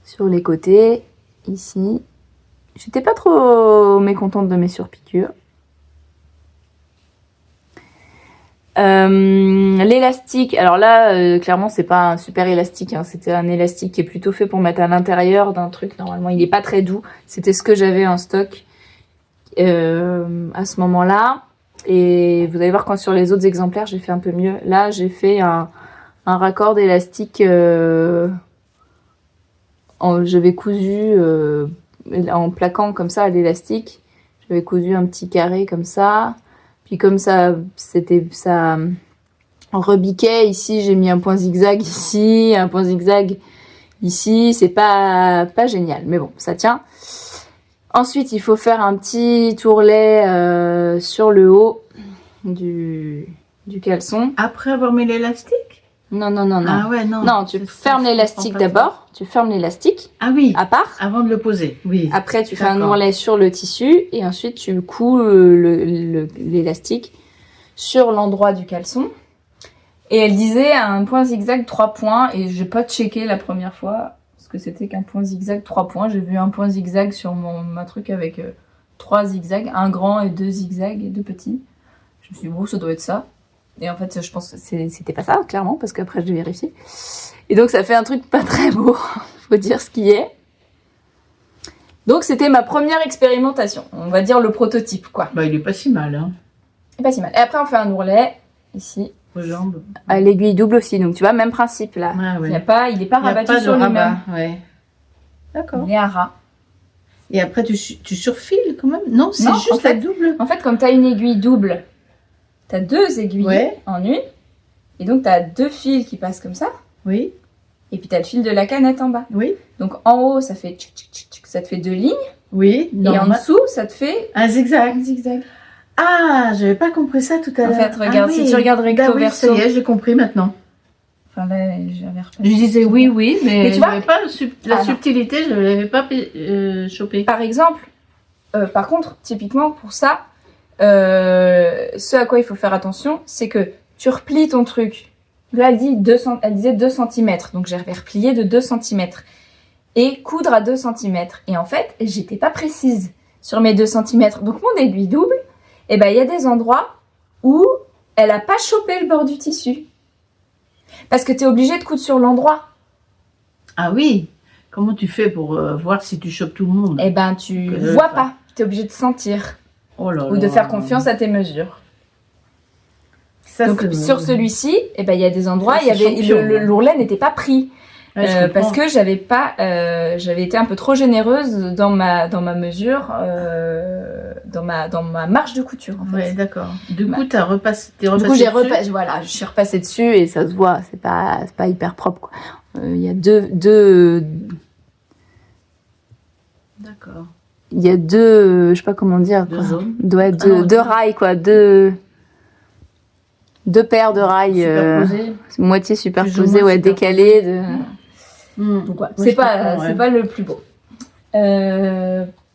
sur les côtés, ici. J'étais pas trop mécontente de mes surpiqûres. L'élastique, alors là, clairement, c'est pas un super élastique. Hein. C'était un élastique qui est plutôt fait pour mettre à l'intérieur d'un truc. Normalement, il est pas très doux. C'était ce que j'avais en stock à ce moment-là. Et vous allez voir quand sur les autres exemplaires, j'ai fait un peu mieux. Là, j'ai fait un raccord d'élastique. J'avais cousu en plaquant comme ça à l'élastique. J'avais cousu un petit carré comme ça. Puis comme ça rebiquait ici, j'ai mis un point zigzag ici, un point zigzag ici. C'est pas génial, mais bon, ça tient. Ensuite, il faut faire un petit tourlet sur le haut du caleçon. Après avoir mis l'élastique? Non. Ah ouais, non. Non, tu fermes l'élastique d'abord. Tu fermes l'élastique. Ah oui. À part. Avant de le poser. Oui. Après, tu fais un ourlet sur le tissu et ensuite tu couds l'élastique sur l'endroit du caleçon. Et elle disait un point zigzag 3 points et j'ai pas checké la première fois parce que c'était qu'un point zigzag 3 points. J'ai vu un point zigzag sur ma truc avec 3 zigzags, un grand et 2 zigzags et 2 petits. Je me suis dit bon, ça doit être ça. Et en fait, je pense que c'était pas ça, clairement, parce qu'après, j'ai vérifié. Et donc, ça fait un truc pas très beau, faut dire ce qui est. Donc, c'était ma première expérimentation. On va dire le prototype, quoi. Bah, il est pas si mal, hein. Il est pas si mal. Et après, on fait un ourlet, ici. Aux jambes. À l'aiguille double aussi. Donc, tu vois, même principe, là. Ah, ouais. Il est pas rabattu sur lui-même. Ouais. D'accord. Il est à ras. Et après, tu surfiles quand même? Non, c'est juste en fait, la double. En fait, comme tu as une aiguille double, tu as 2 aiguilles en une. Et donc, tu as 2 fils qui passent comme ça. Oui. Et puis, tu as le fil de la canette en bas. Oui. Donc, en haut, ça fait ça te fait 2 lignes. Oui. Et en dessous, ça te fait un zigzag. Un zigzag. Ah, j'avais pas compris ça tout à l'heure. En fait, regarde, si tu regardes recto verso. Ça y est, j'ai compris maintenant. Enfin, là, j'avais repris. Je disais oui, mais tu vois, pas la subtilité, je l'avais pas chopée. Par exemple, par contre, typiquement pour ça, ce à quoi il faut faire attention, c'est que tu replies ton truc. Là, elle disait 2 cm, donc j'avais replié de 2 cm. Et coudre à 2 cm. Et en fait, j'étais pas précise sur mes 2 cm. Donc mon aiguille double, il y a des endroits où elle a pas chopé le bord du tissu. Parce que tu es obligé de coudre sur l'endroit. Ah oui. Comment tu fais pour voir si tu chopes tout le monde? Tu vois pas. Tu es obligé de sentir. Oh là là. Ou de faire confiance à tes mesures. Ça, donc sur celui-ci, il y a des endroits, l'ourlet n'était pas pris. Parce que j'avais été un peu trop généreuse dans ma mesure, dans ma marge de couture. En fait. Ouais, d'accord. Du coup, t'es repassé. Du coup, je suis repassée dessus et ça se voit. C'est pas hyper propre. Quoi. Il y a deux. D'accord. Il y a deux, je sais pas comment dire. Deux zones. Ouais, deux rails quoi, deux paires de rails. Moitié superposées, décalées. Donc, ouais, c'est pas le plus beau.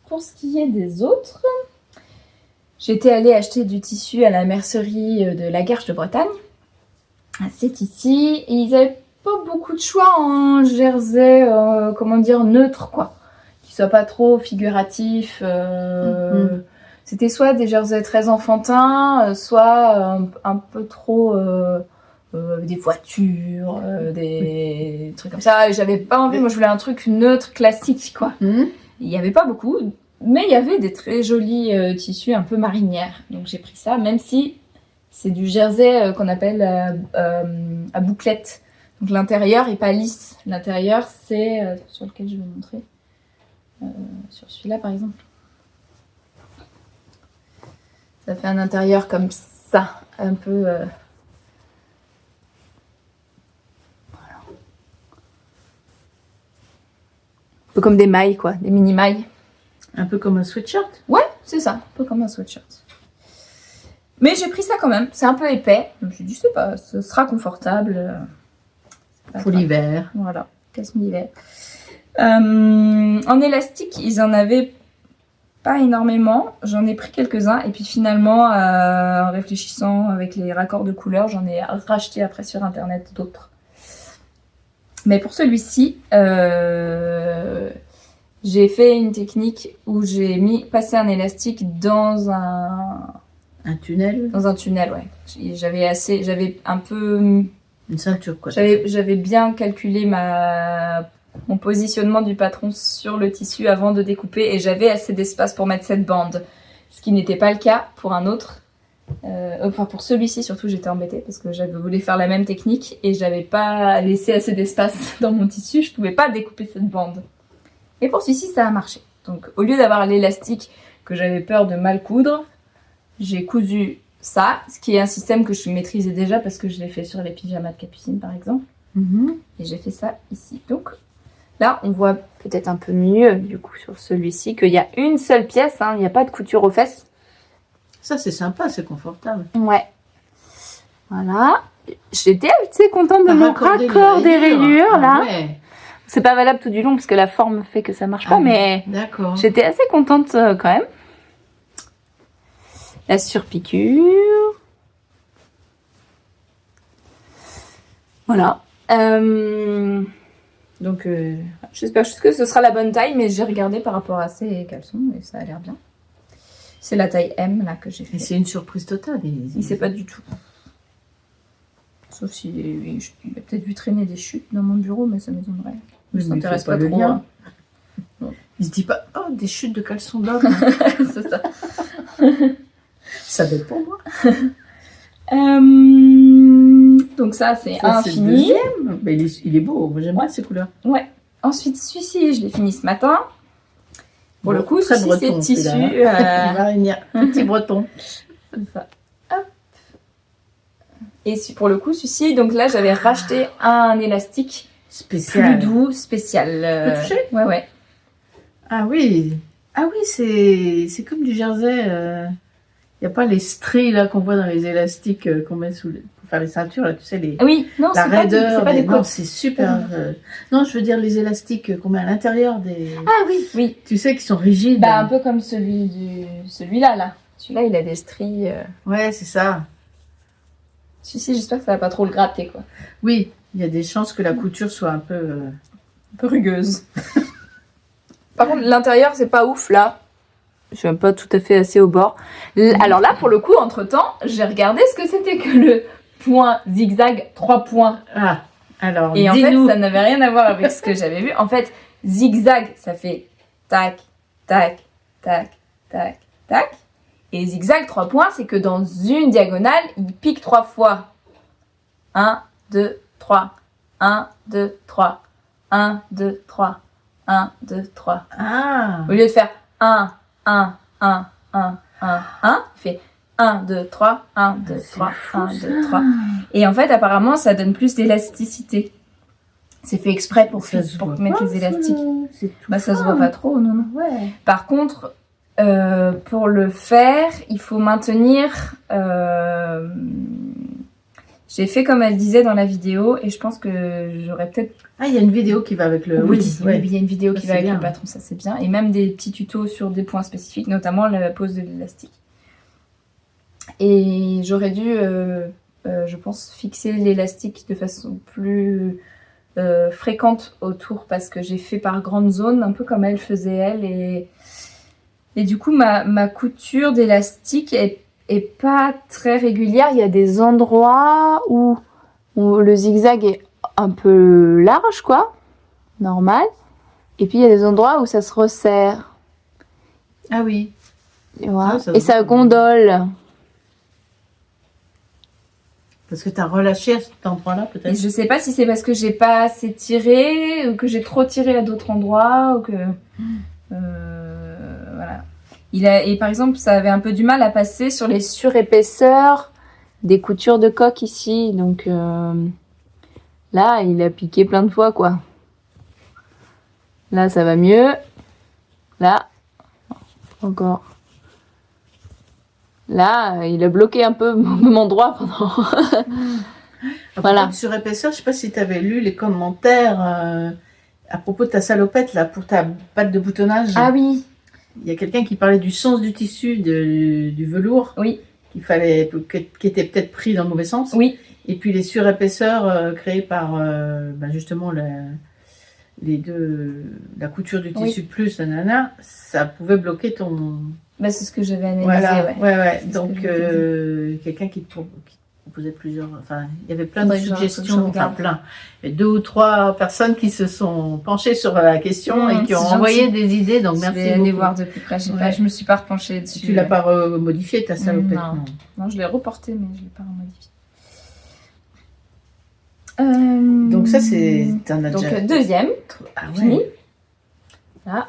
Pour ce qui est des autres, j'étais allée acheter du tissu à la mercerie de la Guerche de Bretagne. C'est ici. Et ils avaient pas beaucoup de choix en jersey, neutre, quoi. Qui soit pas trop figuratif. C'était soit des jerseys très enfantins, soit un peu trop... des voitures, des trucs comme ça. J'avais pas envie, moi je voulais un truc neutre, classique, quoi. Il y avait pas beaucoup, mais il y avait des très jolis tissus un peu marinières. Donc j'ai pris ça, même si c'est du jersey qu'on appelle à bouclette. Donc l'intérieur est pas lisse. L'intérieur, c'est sur lequel je vais vous montrer. Sur celui-là, par exemple. Ça fait un intérieur comme ça, un peu... Un peu comme des mailles, quoi, des mini-mailles. Un peu comme un sweatshirt? Ouais, c'est ça, un peu comme un sweatshirt. Mais j'ai pris ça quand même, c'est un peu épais. Je me suis dit, ce sera confortable. Pour l'hiver. Voilà, casse l'hiver. En élastique, ils en avaient pas énormément. J'en ai pris quelques-uns. Et puis finalement, en réfléchissant avec les raccords de couleurs, j'en ai racheté après sur internet d'autres. Mais pour celui-ci, j'ai fait une technique où j'ai passé un élastique dans Un tunnel. Dans un tunnel, ouais. J'avais un peu... Une ceinture, quoi. J'avais bien calculé mon positionnement du patron sur le tissu avant de découper et j'avais assez d'espace pour mettre cette bande. Ce qui n'était pas le cas pour un autre. Enfin, pour celui-ci, surtout, j'étais embêtée parce que j'avais voulu faire la même technique et j'avais pas laissé assez d'espace dans mon tissu. Je pouvais pas découper cette bande. Et pour celui-ci, ça a marché. Donc, au lieu d'avoir l'élastique que j'avais peur de mal coudre, j'ai cousu ça, ce qui est un système que je maîtrisais déjà parce que je l'ai fait sur les pyjamas de Capucine, par exemple. Et j'ai fait ça ici. Donc, là, on voit peut-être un peu mieux, du coup, sur celui-ci, qu'il y a une seule pièce, hein, il n'y a pas de couture aux fesses. Ça, c'est sympa, c'est confortable. Ouais. Voilà. J'étais assez contente de mon raccord des rayures, là. Ouais. C'est pas valable tout du long, parce que la forme fait que ça marche pas, mais d'accord. j'étais assez contente quand même. La surpiqûre. Voilà. Donc, j'espère juste que ce sera la bonne taille, mais j'ai regardé par rapport à ces caleçons et ça a l'air bien. C'est la taille M là que j'ai fait. Et c'est une surprise totale. Il sait pas du tout. Sauf s'il a peut-être vu traîner des chutes dans mon bureau, mais ça m'étonnerait. Il ne s'intéresse pas le trop. lien. Hein. Non. Il se dit pas, oh, des chutes de caleçons d'homme. C'est ça. Ça va être pour moi. Donc ça, c'est un fini. Mais il est beau, j'aime bien ces couleurs. Ouais. Ensuite, celui-ci, je l'ai fini ce matin. Pour le coup, très celui-ci, c'est tissu. Petit breton. C'est ça. Hop. Et pour le coup, celui-ci, donc là, j'avais racheté un élastique spécial. Plus doux, spécial. Tu peux toucher ? Ouais, ouais. Ah oui. Ah oui, c'est comme du jersey. Il n'y a pas les stries là qu'on voit dans les élastiques qu'on met pour faire les ceintures, là, tu sais, oui, non, la raideur. C'est pas des non, c'est super. Non, je veux dire les élastiques qu'on met à l'intérieur des. Ah oui, oui. Tu sais, qui sont rigides. Bah, un peu comme celui-là, là. Celui-là, il a des stries. Ouais, c'est ça. Celui-ci, j'espère que ça va pas trop le gratter, quoi. Oui, il y a des chances que la couture soit un peu rugueuse. Par contre, l'intérieur, c'est pas ouf, là. Je suis pas tout à fait assez au bord. Alors là, pour le coup, entre-temps, j'ai regardé ce que c'était que le point zigzag 3 points. Ah, alors, et en fait, ça n'avait rien à voir avec ce que j'avais vu. En fait, zigzag, ça fait tac, tac, tac, tac, tac. Et zigzag 3 points, c'est que dans une diagonale, il pique 3 fois. 1, 2, 3. 1, 2, 3. 1, 2, 3. 1, 2, 3. Ah. Au lieu de faire 1, 1, 1, 1, 1, 1, il fait 1, 2, 3, 1, 2, 3, 1, 2, 3. Et en fait, apparemment, ça donne plus d'élasticité. C'est fait exprès pour mettre les élastiques. Bah, ça se voit pas trop, non, non. Ouais. Par contre, pour le faire, il faut maintenir... J'ai fait comme elle disait dans la vidéo et je pense que j'aurais peut-être... Ah, il y a une vidéo qui va avec le... Oui, il y a une vidéo qui va avec bien. Le patron, ça c'est bien. Et même des petits tutos sur des points spécifiques, notamment la pose de l'élastique. Et j'aurais dû, je pense, fixer l'élastique de façon plus fréquente autour parce que j'ai fait par grande zone, un peu comme elle faisait elle. Et du coup, ma couture d'élastique est pas très régulière. Il y a des endroits où le zigzag est un peu large, quoi, normal. Et puis il y a des endroits où ça se resserre. Ah oui. Tu vois, et ça gondole. Parce que tu as relâché à cet endroit-là, peut-être. Et je sais pas si c'est parce que j'ai pas assez tiré, ou que j'ai trop tiré à d'autres endroits, ou que... voilà. Et par exemple, ça avait un peu du mal à passer sur les surépaisseurs des coutures de coque ici. Donc là, il a piqué plein de fois, quoi. Là, ça va mieux. Là, encore. Là, il a bloqué un peu mon endroit pendant... Voilà. Sur épaisseur, je sais pas si tu avais lu les commentaires à propos de ta salopette, là, pour ta patte de boutonnage. Ah oui. Il y a quelqu'un qui parlait du sens du tissu, du velours. Oui. Qui était peut-être pris dans le mauvais sens. Oui. Et puis les surépaisseurs créés par justement la couture du tissu plus, nanana, ça pouvait bloquer Bah, c'est ce que j'avais analysé, Voilà, ouais. ouais. C'est ce Donc, que je quelqu'un qui proposait plusieurs... Enfin, il y avait plein de Faudrait que je suggestions, enfin regarde. plein. Il y a 2 ou 3 personnes qui se sont penchées sur la question et qui ont c'est envoyé gentil. des idées, donc Je merci vais aller beaucoup. voir de plus près. Ouais. Je me suis pas repenchée dessus. Tu l'as pas modifié ta salopette? Non. Non, je l'ai reporté, mais je l'ai pas remodifié. Donc ça, c'est... T'en as Donc, déjà... deuxième. Ah Fini. ouais. Là.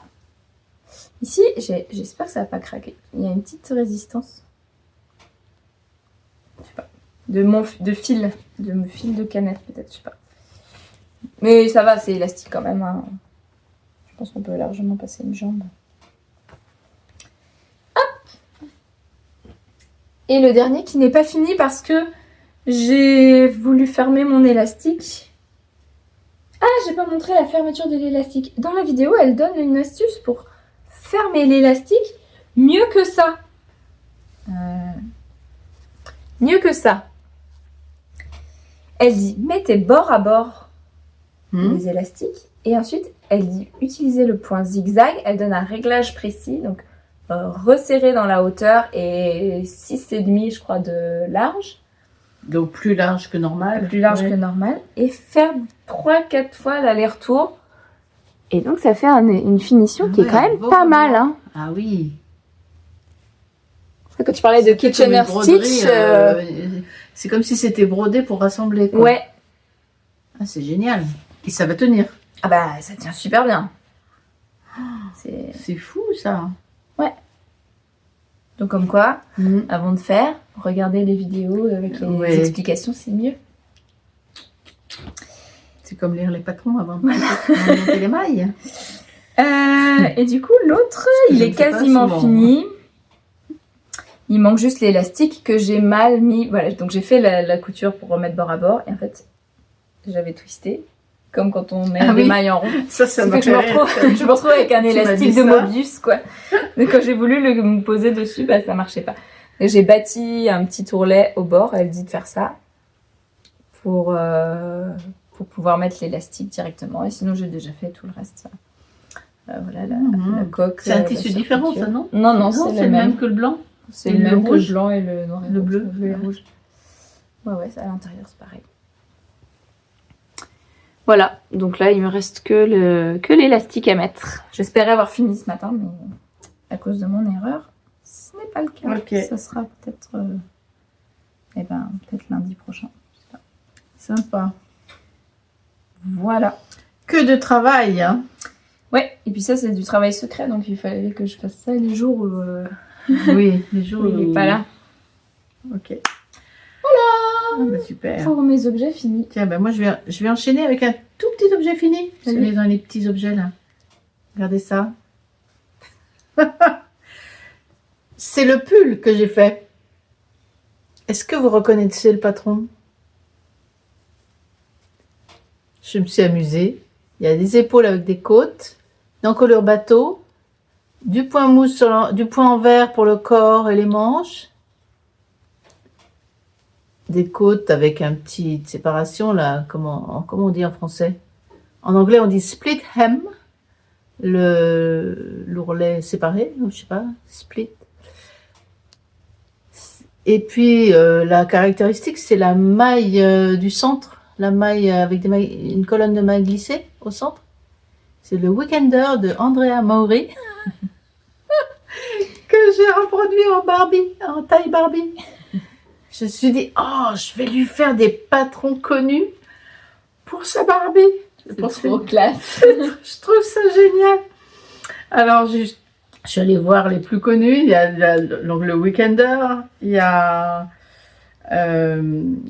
Ici, j'espère que ça va pas craquer. Il y a une petite résistance. Je sais pas. De fil de canette, peut-être, je sais pas. Mais ça va, c'est élastique quand même. Hein. Je pense qu'on peut largement passer une jambe. Hop. Et le dernier qui n'est pas fini parce que j'ai voulu fermer mon élastique. Ah, j'ai pas montré la fermeture de l'élastique. Dans la vidéo, elle donne une astuce pour fermer l'élastique mieux que ça. Mieux que ça. Elle dit, mettez bord à bord les élastiques. Et ensuite, elle dit, utilisez le point zigzag. Elle donne un réglage précis. Donc, resserrer dans la hauteur et 6,5, je crois, de large. Donc plus large que normal. Plus large que normal. Et faire 3-4 fois l'aller-retour. Et donc, ça fait une finition qui est quand même pas mal. Hein. Ah oui. Quand tu parlais de Kitchener Stitch... c'est comme si c'était brodé pour rassembler. Quoi. Ouais. Ah, c'est génial. Et ça va tenir. Ah bah, ça tient super bien. C'est fou, ça. Ouais. Donc comme quoi, avant de faire, regardez les vidéos avec les explications, c'est mieux. C'est comme lire les patrons avant de monter les mailles. Et du coup, l'autre, il est quasiment fini. Il manque juste l'élastique que j'ai mal mis. Voilà, donc j'ai fait la couture pour remettre bord à bord. Et en fait, j'avais twisté. Comme quand on met des mailles en rond. Ça m'a fait rire. Je me retrouve avec un élastique de Mobius, quoi. Donc quand j'ai voulu me poser dessus, bah ça marchait pas. Et j'ai bâti un petit ourlet au bord. Elle dit de faire ça pour pouvoir mettre l'élastique directement. Et sinon, j'ai déjà fait tout le reste. Voilà, la coque. C'est un tissu différent, ça, non? Non, c'est le même que le blanc. C'est le même que le blanc et le noir et le rouge. bleu. Le bleu et rouge. Ouais, à l'intérieur, c'est pareil. Voilà, donc là, il me reste que l'élastique à mettre. J'espérais avoir fini ce matin, mais à cause de mon erreur, ce n'est pas le cas. Okay. Ça sera peut-être peut-être lundi prochain. Je sais pas. Sympa. Voilà. Que de travail, hein. Ouais, et puis ça, c'est du travail secret, donc il fallait que je fasse ça les jours où... Oui, les jours où il n'est pas là. Ok. Voilà. Ah, bah, super. Pour mes objets finis. Tiens, moi je vais enchaîner avec un tout petit objet fini. Je vais dans les petits objets là. Regardez ça. C'est le pull que j'ai fait. Est-ce que vous reconnaissez le patron? Je me suis amusée. Il y a des épaules avec des côtes, une encolure bateau, du point mousse du point en vert pour le corps et les manches. Des côtes avec un petit séparation là, comment on dit en français? En anglais on dit split hem, l'ourlet séparé, je sais pas, split. Et puis la caractéristique c'est la maille du centre, la maille avec une colonne de mailles glissée au centre. C'est le Weekender de Andrea Maury que j'ai reproduit en Barbie, en taille Barbie. Je me suis dit, oh, je vais lui faire des patrons connus pour sa Barbie. C'est trop classe. Je trouve ça génial. Alors, je suis allée voir les plus connus. Il y a le Weekender. Il y a,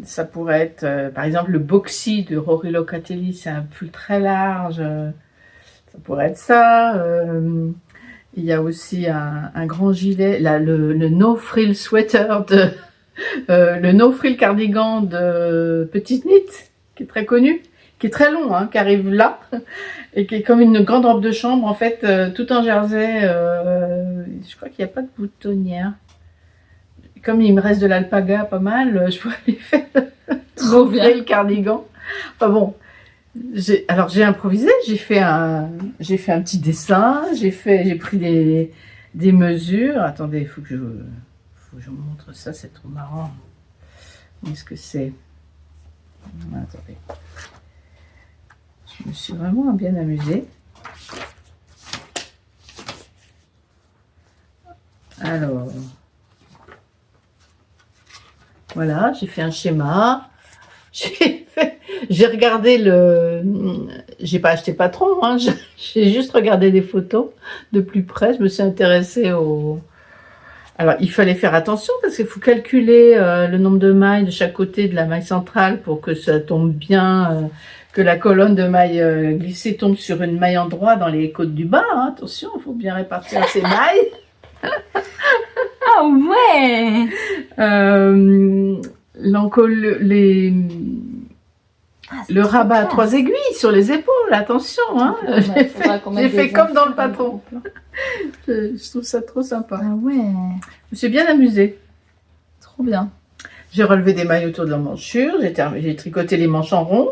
ça pourrait être, par exemple, le Boxy de Rory Locatelli. C'est un pull très large. Ça pourrait être ça. Il y a aussi un grand gilet. Là, le No Frill Sweater de... le No Frill Cardigan de Petite Knit, qui est très connu, qui est très long, hein, qui arrive là, et qui est comme une grande robe de chambre, en fait, tout en jersey. Je crois qu'il n'y a pas de boutonnière. Comme il me reste de l'alpaga pas mal, je pourrais lui faire le No Frill Cardigan. Enfin bon, j'ai improvisé, j'ai fait un petit dessin, j'ai pris des mesures. Attendez, il faut que je vous montre ça, c'est trop marrant. Qu'est-ce que c'est? Attendez. Je me suis vraiment bien amusée. Alors, voilà, j'ai fait un schéma. J'ai regardé j'ai pas acheté Patron, hein, j'ai juste regardé des photos de plus près. Je me suis intéressée au. Alors, il fallait faire attention parce qu'il faut calculer le nombre de mailles de chaque côté de la maille centrale pour que ça tombe bien, que la colonne de maille glissée tombe sur une maille en droit dans les côtes du bas. Hein. Attention, il faut bien répartir ces mailles. Ah ouais. Le rabat à 3 aiguilles sur les épaules, attention, hein. J'ai fait comme dans le Patron. Je trouve ça trop sympa. Ah ouais. Je me suis bien amusée. Trop bien. J'ai relevé des mailles autour de la manchure, j'ai tricoté les manches en rond,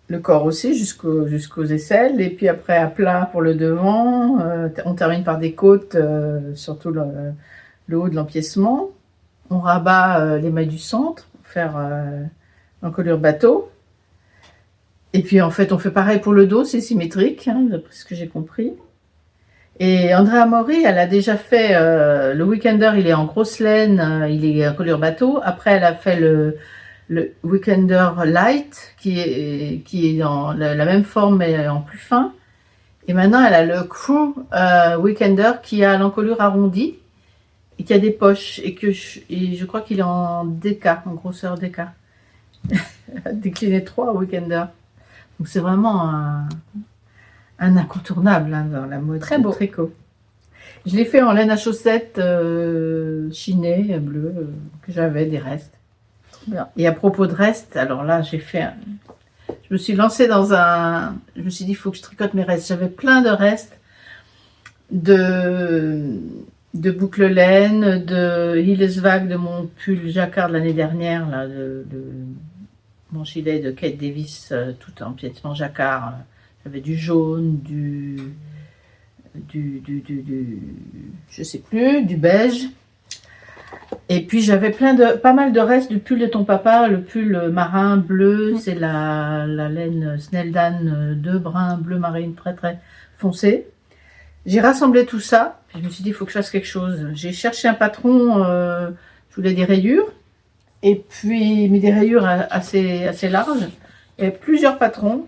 le corps aussi jusqu'aux aisselles, et puis après à plat pour le devant. On termine par des côtes, surtout le haut de l'empiècement. On rabat les mailles du centre pour faire l'encolure bateau. Et puis en fait, on fait pareil pour le dos, c'est symétrique, hein, d'après ce que j'ai compris. Et Andrea Mori, elle a déjà fait le Weekender, il est en grosse laine, il est encolure bateau. Après, elle a fait le Weekender Light, qui est dans la même forme mais en plus fin. Et maintenant, elle a le Crew Weekender qui a l'encolure arrondie et qui a des poches. Et je crois qu'il est en DK, en grosseur DK. Décliné 3 Weekender. Donc c'est vraiment un incontournable hein, dans la mode très beau tricot. Je l'ai fait en laine à chaussettes chinée bleue que j'avais des restes. Trop bien. Et à propos de restes, alors là je me suis lancée je me suis dit il faut que je tricote mes restes. J'avais plein de restes de boucles laine, de Hillesvag de mon pull jacquard de l'année dernière là, de mon gilet de Kate Davis tout en piétement jacquard. J'avais du jaune, je sais plus, du beige. Et puis j'avais pas mal de restes du pull de ton papa, le pull marin bleu, c'est la laine Snelldane de brun bleu marine très très foncé. J'ai rassemblé tout ça, puis je me suis dit il faut que je fasse quelque chose. J'ai cherché un patron, je voulais des rayures, et puis mais des rayures assez larges. Il y avait plusieurs patrons.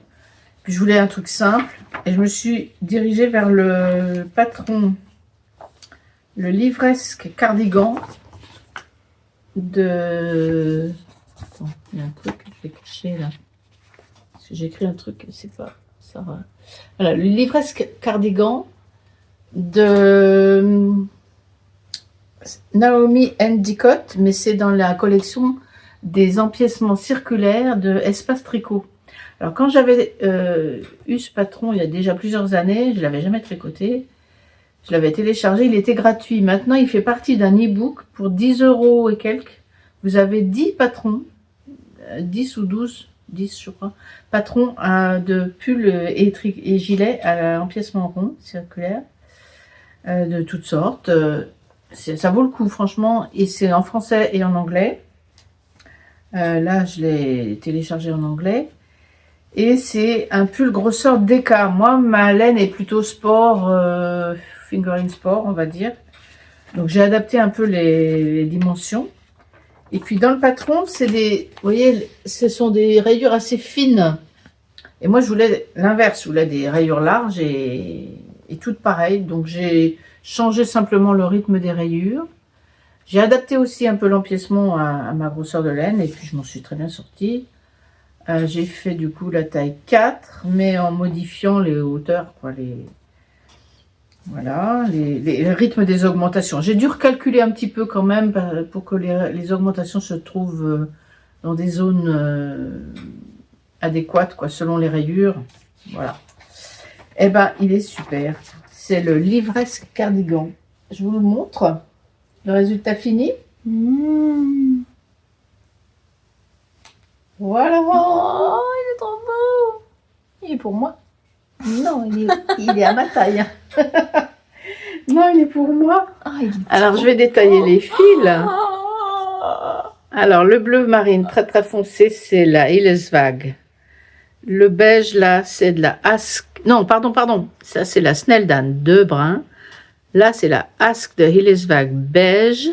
Puis je voulais un truc simple et je me suis dirigée vers le Patron, le livresque cardigan de... Attends, il y a un truc que je vais cacher là. Parce que j'ai écrit un truc, c'est pas... Ça va. Voilà, le livresque cardigan de Naomi Endicott, mais c'est dans la collection des empiècements circulaires de Espace Tricot. Alors quand j'avais eu ce patron il y a déjà plusieurs années, je ne l'avais jamais tricoté, je l'avais téléchargé, il était gratuit. Maintenant il fait partie d'un e-book pour 10 € et quelques. Vous avez 10 patrons, 10 ou 12, 10 je crois, patrons de pulls et gilets à empiècement rond, circulaire, de toutes sortes. Ça vaut le coup franchement, et c'est en français et en anglais. Là je l'ai téléchargé en anglais. Et c'est un pull grosseur DK. Moi, ma laine est plutôt sport, fingering sport, on va dire. Donc, j'ai adapté un peu les dimensions. Et puis, dans le patron, c'est vous voyez, ce sont des rayures assez fines. Et moi, je voulais l'inverse. Je voulais des rayures larges et toutes pareilles. Donc, j'ai changé simplement le rythme des rayures. J'ai adapté aussi un peu l'empiècement à ma grosseur de laine. Et puis, je m'en suis très bien sortie. J'ai fait du coup la taille 4, mais en modifiant les hauteurs, quoi, voilà, les rythmes des augmentations. J'ai dû recalculer un petit peu quand même pour que les augmentations se trouvent dans des zones adéquates, quoi, selon les rayures. Voilà. Eh ben, il est super. C'est le livresque cardigan. Je vous le montre. Le résultat fini. Voilà. Oh, il est trop beau. Il est pour moi. Non, il est à ma taille. Non, pour moi. Ah, il est Alors, trop je vais détailler les fils. Ah. Alors, le bleu marine très très foncé, c'est la Hillesvag. Le beige, là, c'est de la Ask. Non, pardon. Ça, c'est la Sneldan, 2 brins. Là, c'est la Ask de Hillesvag beige,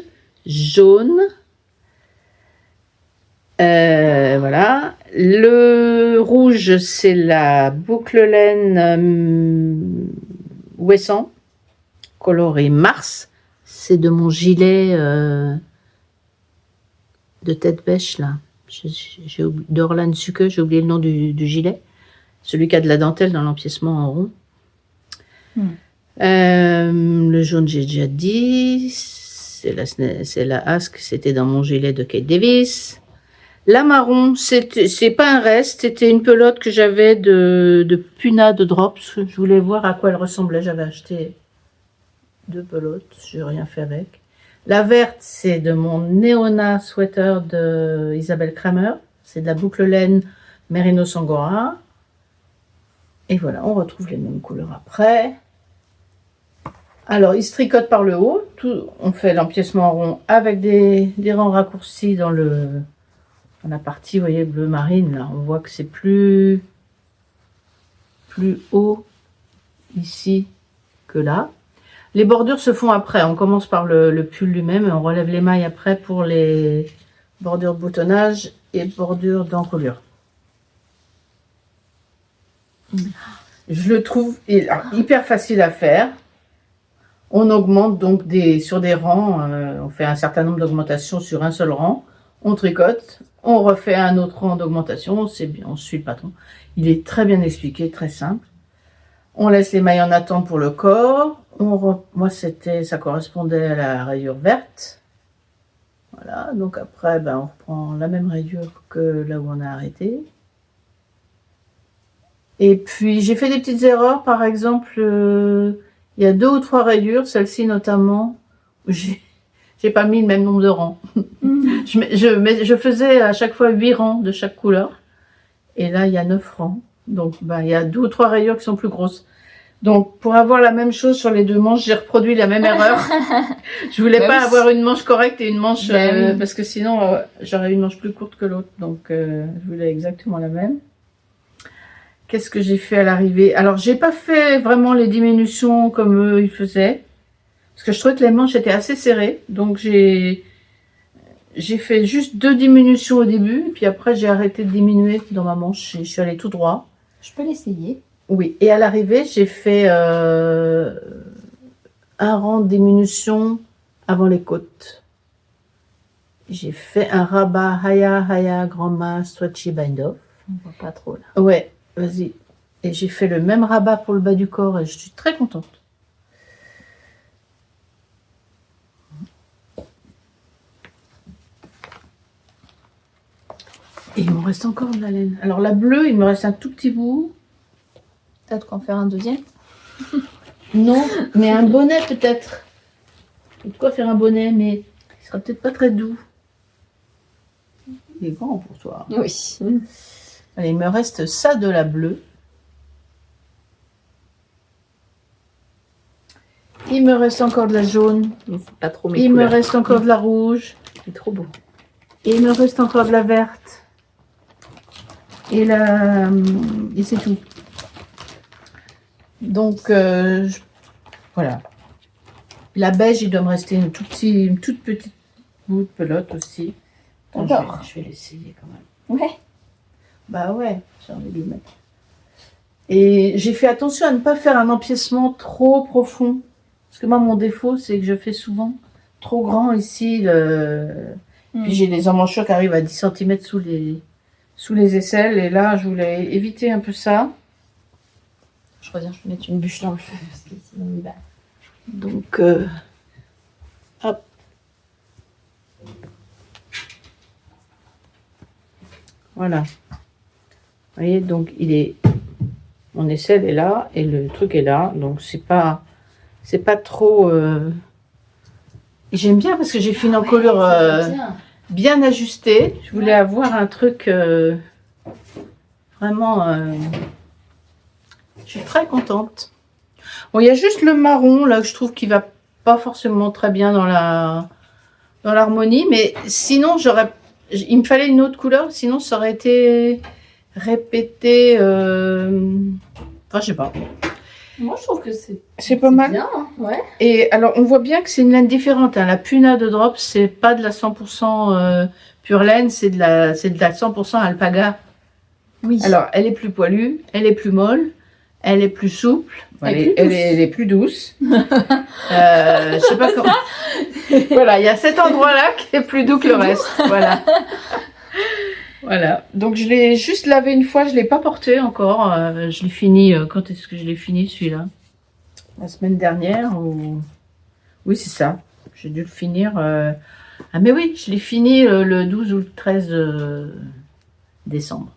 jaune. Voilà. Le rouge, c'est la boucle laine Ouessant, coloré Mars. C'est de mon gilet de tête bêche, là. D'Orlan Suke, j'ai oublié le nom du gilet. Celui qui a de la dentelle dans l'empiècement en rond. Le jaune, j'ai déjà dit. C'est la Ask, c'était dans mon gilet de Kate Davis. La marron, c'est pas un reste, c'était une pelote que j'avais de Puna de Drops. Je voulais voir à quoi elle ressemblait. J'avais acheté 2 pelotes, j'ai rien fait avec. La verte, c'est de mon Neona sweater de Isabelle Kramer. C'est de la boucle laine Merino Sangora. Et voilà, on retrouve les mêmes couleurs après. Alors, il se tricote par le haut. On fait l'empiècement rond avec des rangs raccourcis dans la partie, vous voyez, bleu marine. Là, on voit que c'est plus haut ici que là. Les bordures se font après. On commence par le pull lui-même et on relève les mailles après pour les bordures de boutonnage et bordures d'encolure. Je le trouve hyper facile à faire. On augmente donc sur des rangs. On fait un certain nombre d'augmentations sur un seul rang. On tricote. On refait un autre rang d'augmentation. C'est bien, on suit le patron. Il est très bien expliqué, très simple. On laisse les mailles en attente pour le corps. Moi, ça correspondait à la rayure verte. Voilà, donc après, on reprend la même rayure que là où on a arrêté. Et puis, j'ai fait des petites erreurs. Par exemple, il y a 2 ou 3 rayures, celle-ci notamment, j'ai pas mis le même nombre de rangs. Je faisais à chaque fois 8 rangs de chaque couleur. Et là, il y a 9 rangs. Donc, il y a 2 ou 3 rayures qui sont plus grosses. Donc, pour avoir la même chose sur les 2 manches, j'ai reproduit la même erreur. Je voulais pas avoir une manche correcte et une manche... parce que sinon, j'aurais une manche plus courte que l'autre. Donc, je voulais exactement la même. Qu'est-ce que j'ai fait à l'arrivée? Alors, j'ai pas fait vraiment les diminutions comme eux, ils faisaient. Parce que je trouvais que les manches étaient assez serrées. Donc, j'ai fait juste 2 diminutions au début. Puis après, j'ai arrêté de diminuer dans ma manche. Je suis allée tout droit. Je peux l'essayer. Oui, et à l'arrivée, j'ai fait un rang de diminution avant les côtes. J'ai fait un rabat Haya Grandma Swatchy Bind Off. On voit pas trop là. Ouais, vas-y. Et j'ai fait le même rabat pour le bas du corps et je suis très contente. Et il me reste encore de la laine. Alors la bleue, il me reste un tout petit bout. Peut-être qu'on faire un deuxième. Non, mais un bonnet peut-être. De quoi faire un bonnet, mais il sera peut-être pas très doux. Il est grand pour toi. Oui. Allez, il me reste ça de la bleue. Il me reste encore de la jaune. Mais c'est pas trop mes Il couleurs. me reste encore de la rouge. C'est trop beau. Et il me reste encore de la verte. Et c'est tout. Donc, voilà. La beige, il doit me rester une toute petite bout de pelote aussi. D'accord. Je vais l'essayer quand même. Ouais. Bah ouais, j'ai envie de le mettre. Et j'ai fait attention à ne pas faire un empiècement trop profond. Parce que moi, mon défaut, c'est que je fais souvent trop grand ici. Puis j'ai des emmanchures qui arrivent à 10 cm sous les aisselles. Et là, je voulais éviter un peu ça. Je crois bien que je vais mettre une bûche dans le feu. Parce que sinon, il va. Donc, hop. Voilà. Vous voyez, donc mon aisselle est là et le truc est là. Donc, c'est pas trop... J'aime bien parce que j'ai fait une encolure bien ajustée. Je voulais avoir un truc vraiment... je suis très contente. Bon, il y a juste le marron là que je trouve qui va pas forcément très bien dans l'harmonie, mais sinon il me fallait une autre couleur, sinon ça aurait été répété. Enfin, je sais pas. Moi, je trouve que c'est pas mal. bien, hein. Ouais. Et alors, on voit bien que c'est une laine différente. Hein. La Puna de Drop, c'est pas de la 100% pure laine, c'est de la 100% alpaga. Oui. Alors, elle est plus poilue, elle est plus molle, elle est plus souple, elle est plus douce. Je sais pas comment. Voilà, il y a cet endroit-là qui est plus doux que le reste. Voilà. Voilà. Donc, je l'ai juste lavé une fois, je l'ai pas porté encore. Je l'ai fini. Quand est-ce que je l'ai fini celui-là? La semaine dernière ou... Oui, c'est ça. J'ai dû le finir. Ah, mais oui, je l'ai fini le 12 ou le 13 décembre.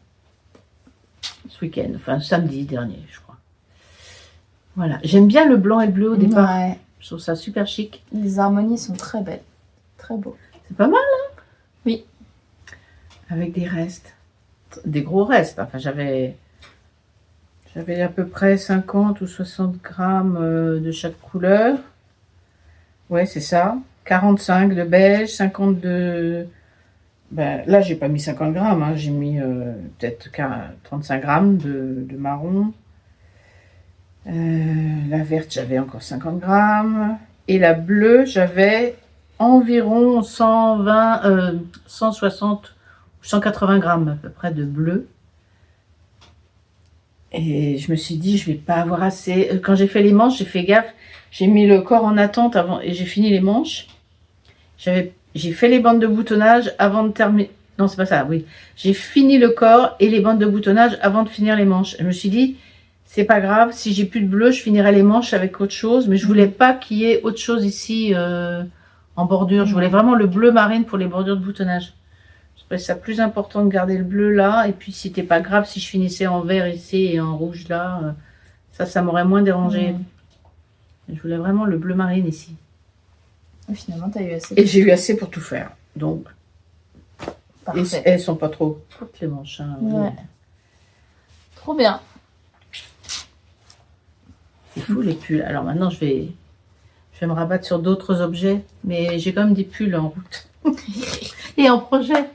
Ce week-end, enfin samedi dernier, je crois. Voilà. J'aime bien le blanc et le bleu au départ. Ouais. Je trouve ça super chic. Les harmonies sont très belles. Très beau. C'est pas mal, hein? Oui. Avec des restes. Des gros restes. Enfin, j'avais à peu près 50 ou 60 grammes de chaque couleur. Ouais, c'est ça. 45 de beige, 50 de... Ben, là, j'ai pas mis 50 grammes. Hein. J'ai mis peut-être 35 grammes de marron. La verte, j'avais encore 50 grammes. Et la bleue, j'avais environ 160 ou 180 grammes à peu près de bleu. Et je me suis dit, je vais pas avoir assez. Quand j'ai fait les manches, j'ai fait gaffe. J'ai mis le corps en attente avant et j'ai fini les manches. J'ai fait les bandes de boutonnage avant de terminer. Non, c'est pas ça, oui. J'ai fini le corps et les bandes de boutonnage avant de finir les manches. Je me suis dit, c'est pas grave, si j'ai plus de bleu, je finirai les manches avec autre chose. Mais je voulais pas qu'il y ait autre chose ici en bordure. Je voulais vraiment le bleu marine pour les bordures de boutonnage. Je trouvais ça plus important de garder le bleu là. Et puis, c'était pas grave si je finissais en vert ici et en rouge là. Ça m'aurait moins dérangé. Je voulais vraiment le bleu marine ici. Et finalement, tu as eu assez. Et j'ai eu assez pour tout faire. Donc, Parfait. elles sont pas trop courtes les manches. Hein, ouais. Trop bien. C'est fou les pulls. Alors maintenant, je vais me rabattre sur d'autres objets. Mais j'ai quand même des pulls en route. Et en projet.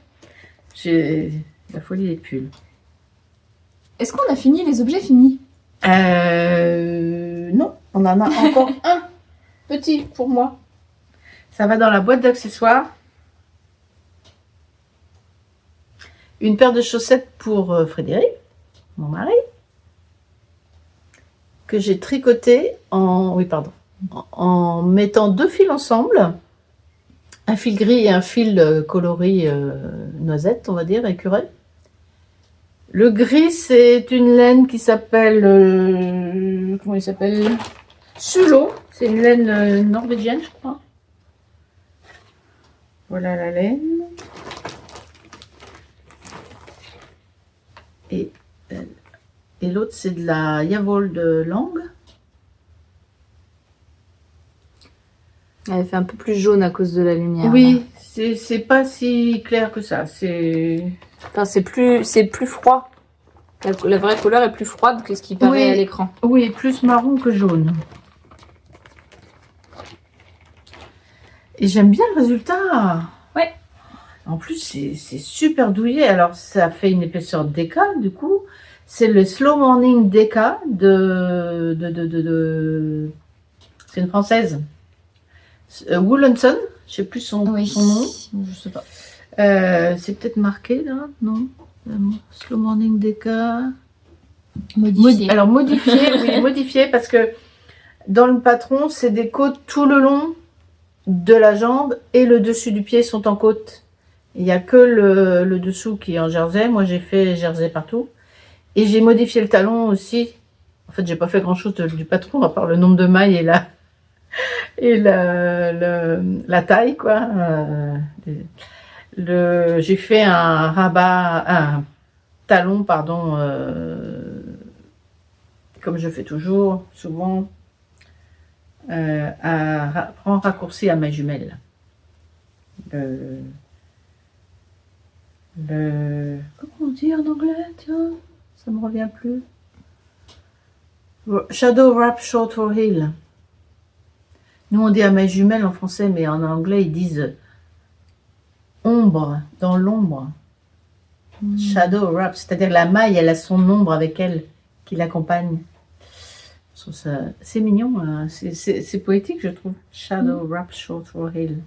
J'ai la folie des pulls. Est-ce qu'on a fini les objets finis? Non, on en a encore un petit pour moi. Ça va dans la boîte d'accessoires. Une paire de chaussettes pour Frédéric, mon mari, que j'ai tricoté en mettant 2 fils ensemble, un fil gris et un fil coloris noisette, on va dire, écureuil. Le gris, c'est une laine qui s'appelle... comment il s'appelle? Sulo. C'est une laine norvégienne, je crois. Voilà la laine. Et l'autre, c'est de la Yavol de Langue. Elle fait un peu plus jaune à cause de la lumière. Oui, c'est pas si clair que ça. Enfin, c'est plus froid. La vraie couleur est plus froide que ce qui paraît à l'écran. Oui, plus marron que jaune. Et j'aime bien le résultat. Ouais. En plus, c'est super douillet. Alors, ça fait une épaisseur DK, du coup. C'est le Slow Morning DK c'est une française. Woolenson, je sais plus son nom. Je sais pas. C'est peut-être marqué là, non? Slow Morning DK. Modifié. Alors modifié, oui, modifié parce que dans le patron, c'est des côtes tout le long de la jambe et le dessus du pied sont en côte. Il n'y a que le dessous qui est en jersey. Moi, j'ai fait jersey partout. Et j'ai modifié le talon aussi. En fait, j'ai pas fait grand chose du patron à part le nombre de mailles et la taille, quoi. J'ai fait un talon, pardon, comme je fais toujours, souvent, prends raccourci à maille jumelle. Comment on dit en anglais, tiens, ça me revient plus. Shadow Wrap Short for Heel. Nous, on dit à maille jumelle en français, mais en anglais, ils disent ombre, dans l'ombre. Shadow wrap, c'est-à-dire la maille, elle a son ombre avec elle qui l'accompagne. Je trouve ça, c'est mignon, hein. C'est poétique, je trouve. Shadow wrap short for heel.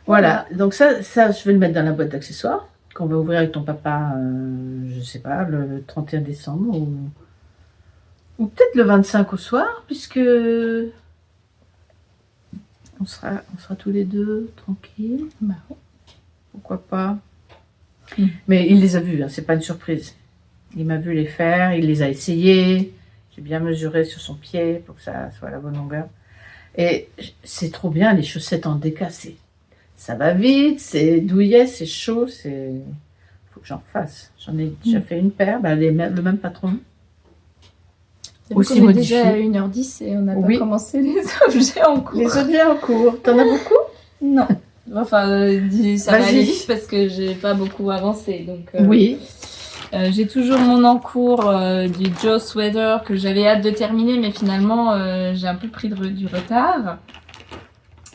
Voilà, donc ça, je vais le mettre dans la boîte d'accessoires qu'on va ouvrir avec ton papa, je sais pas, le 31 décembre ou peut-être le 25 au soir, puisque on sera tous les deux tranquilles. Bah oui. Pourquoi pas. Mais il les a vus, hein, c'est pas une surprise. Il m'a vu les faire, il les a essayés. J'ai bien mesuré sur son pied pour que ça soit à la bonne longueur. Et c'est trop bien, les chaussettes en déca, ça va vite, c'est douillet, c'est chaud, il faut que j'en fasse. J'en ai déjà fait une paire, le même patron. Aussi modifié. Déjà à 1h10 et on n'a pas commencé les objets en cours. Les objets en cours, t'en as beaucoup? Non. Enfin, ça va aller vite parce que j'ai pas beaucoup avancé. Donc, oui. J'ai toujours mon encours du Joe Sweater que j'avais hâte de terminer, mais finalement j'ai un peu pris du retard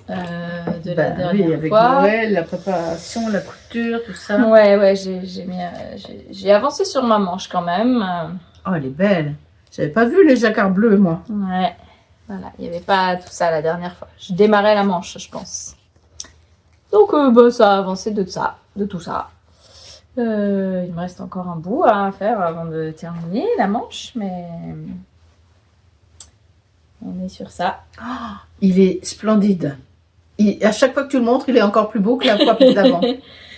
de la dernière avec fois. Noël, la préparation, la couture, tout ça. Ouais, j'ai avancé sur ma manche quand même. Oh, elle est belle. J'avais pas vu les jacquards bleus, moi. Ouais, voilà, il n'y avait pas tout ça la dernière fois. Je démarrais la manche, je pense. Donc, ça a avancé de tout ça. Il me reste encore un bout à faire avant de terminer la manche, mais on est sur ça. Oh, il est splendide. À chaque fois que tu le montres, il est encore plus beau que la fois d'avant.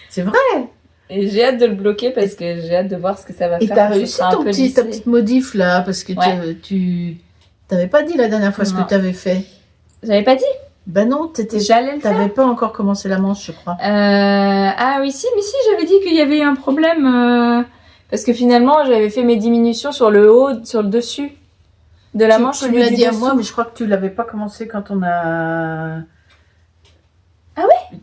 C'est vrai. Et j'ai hâte de le bloquer parce que j'ai hâte de voir ce que ça va faire. Et t'as réussi ta petite modif là, parce que tu t'avais pas dit la dernière fois ce que tu avais fait. J'avais pas dit? Ben non, t'avais pas encore commencé la manche, je crois. Ah oui, si, j'avais dit qu'il y avait un problème parce que finalement j'avais fait mes diminutions sur le haut, sur le dessus de la manche. Tu me l'as dit à moi, mais je crois que tu l'avais pas commencé quand on a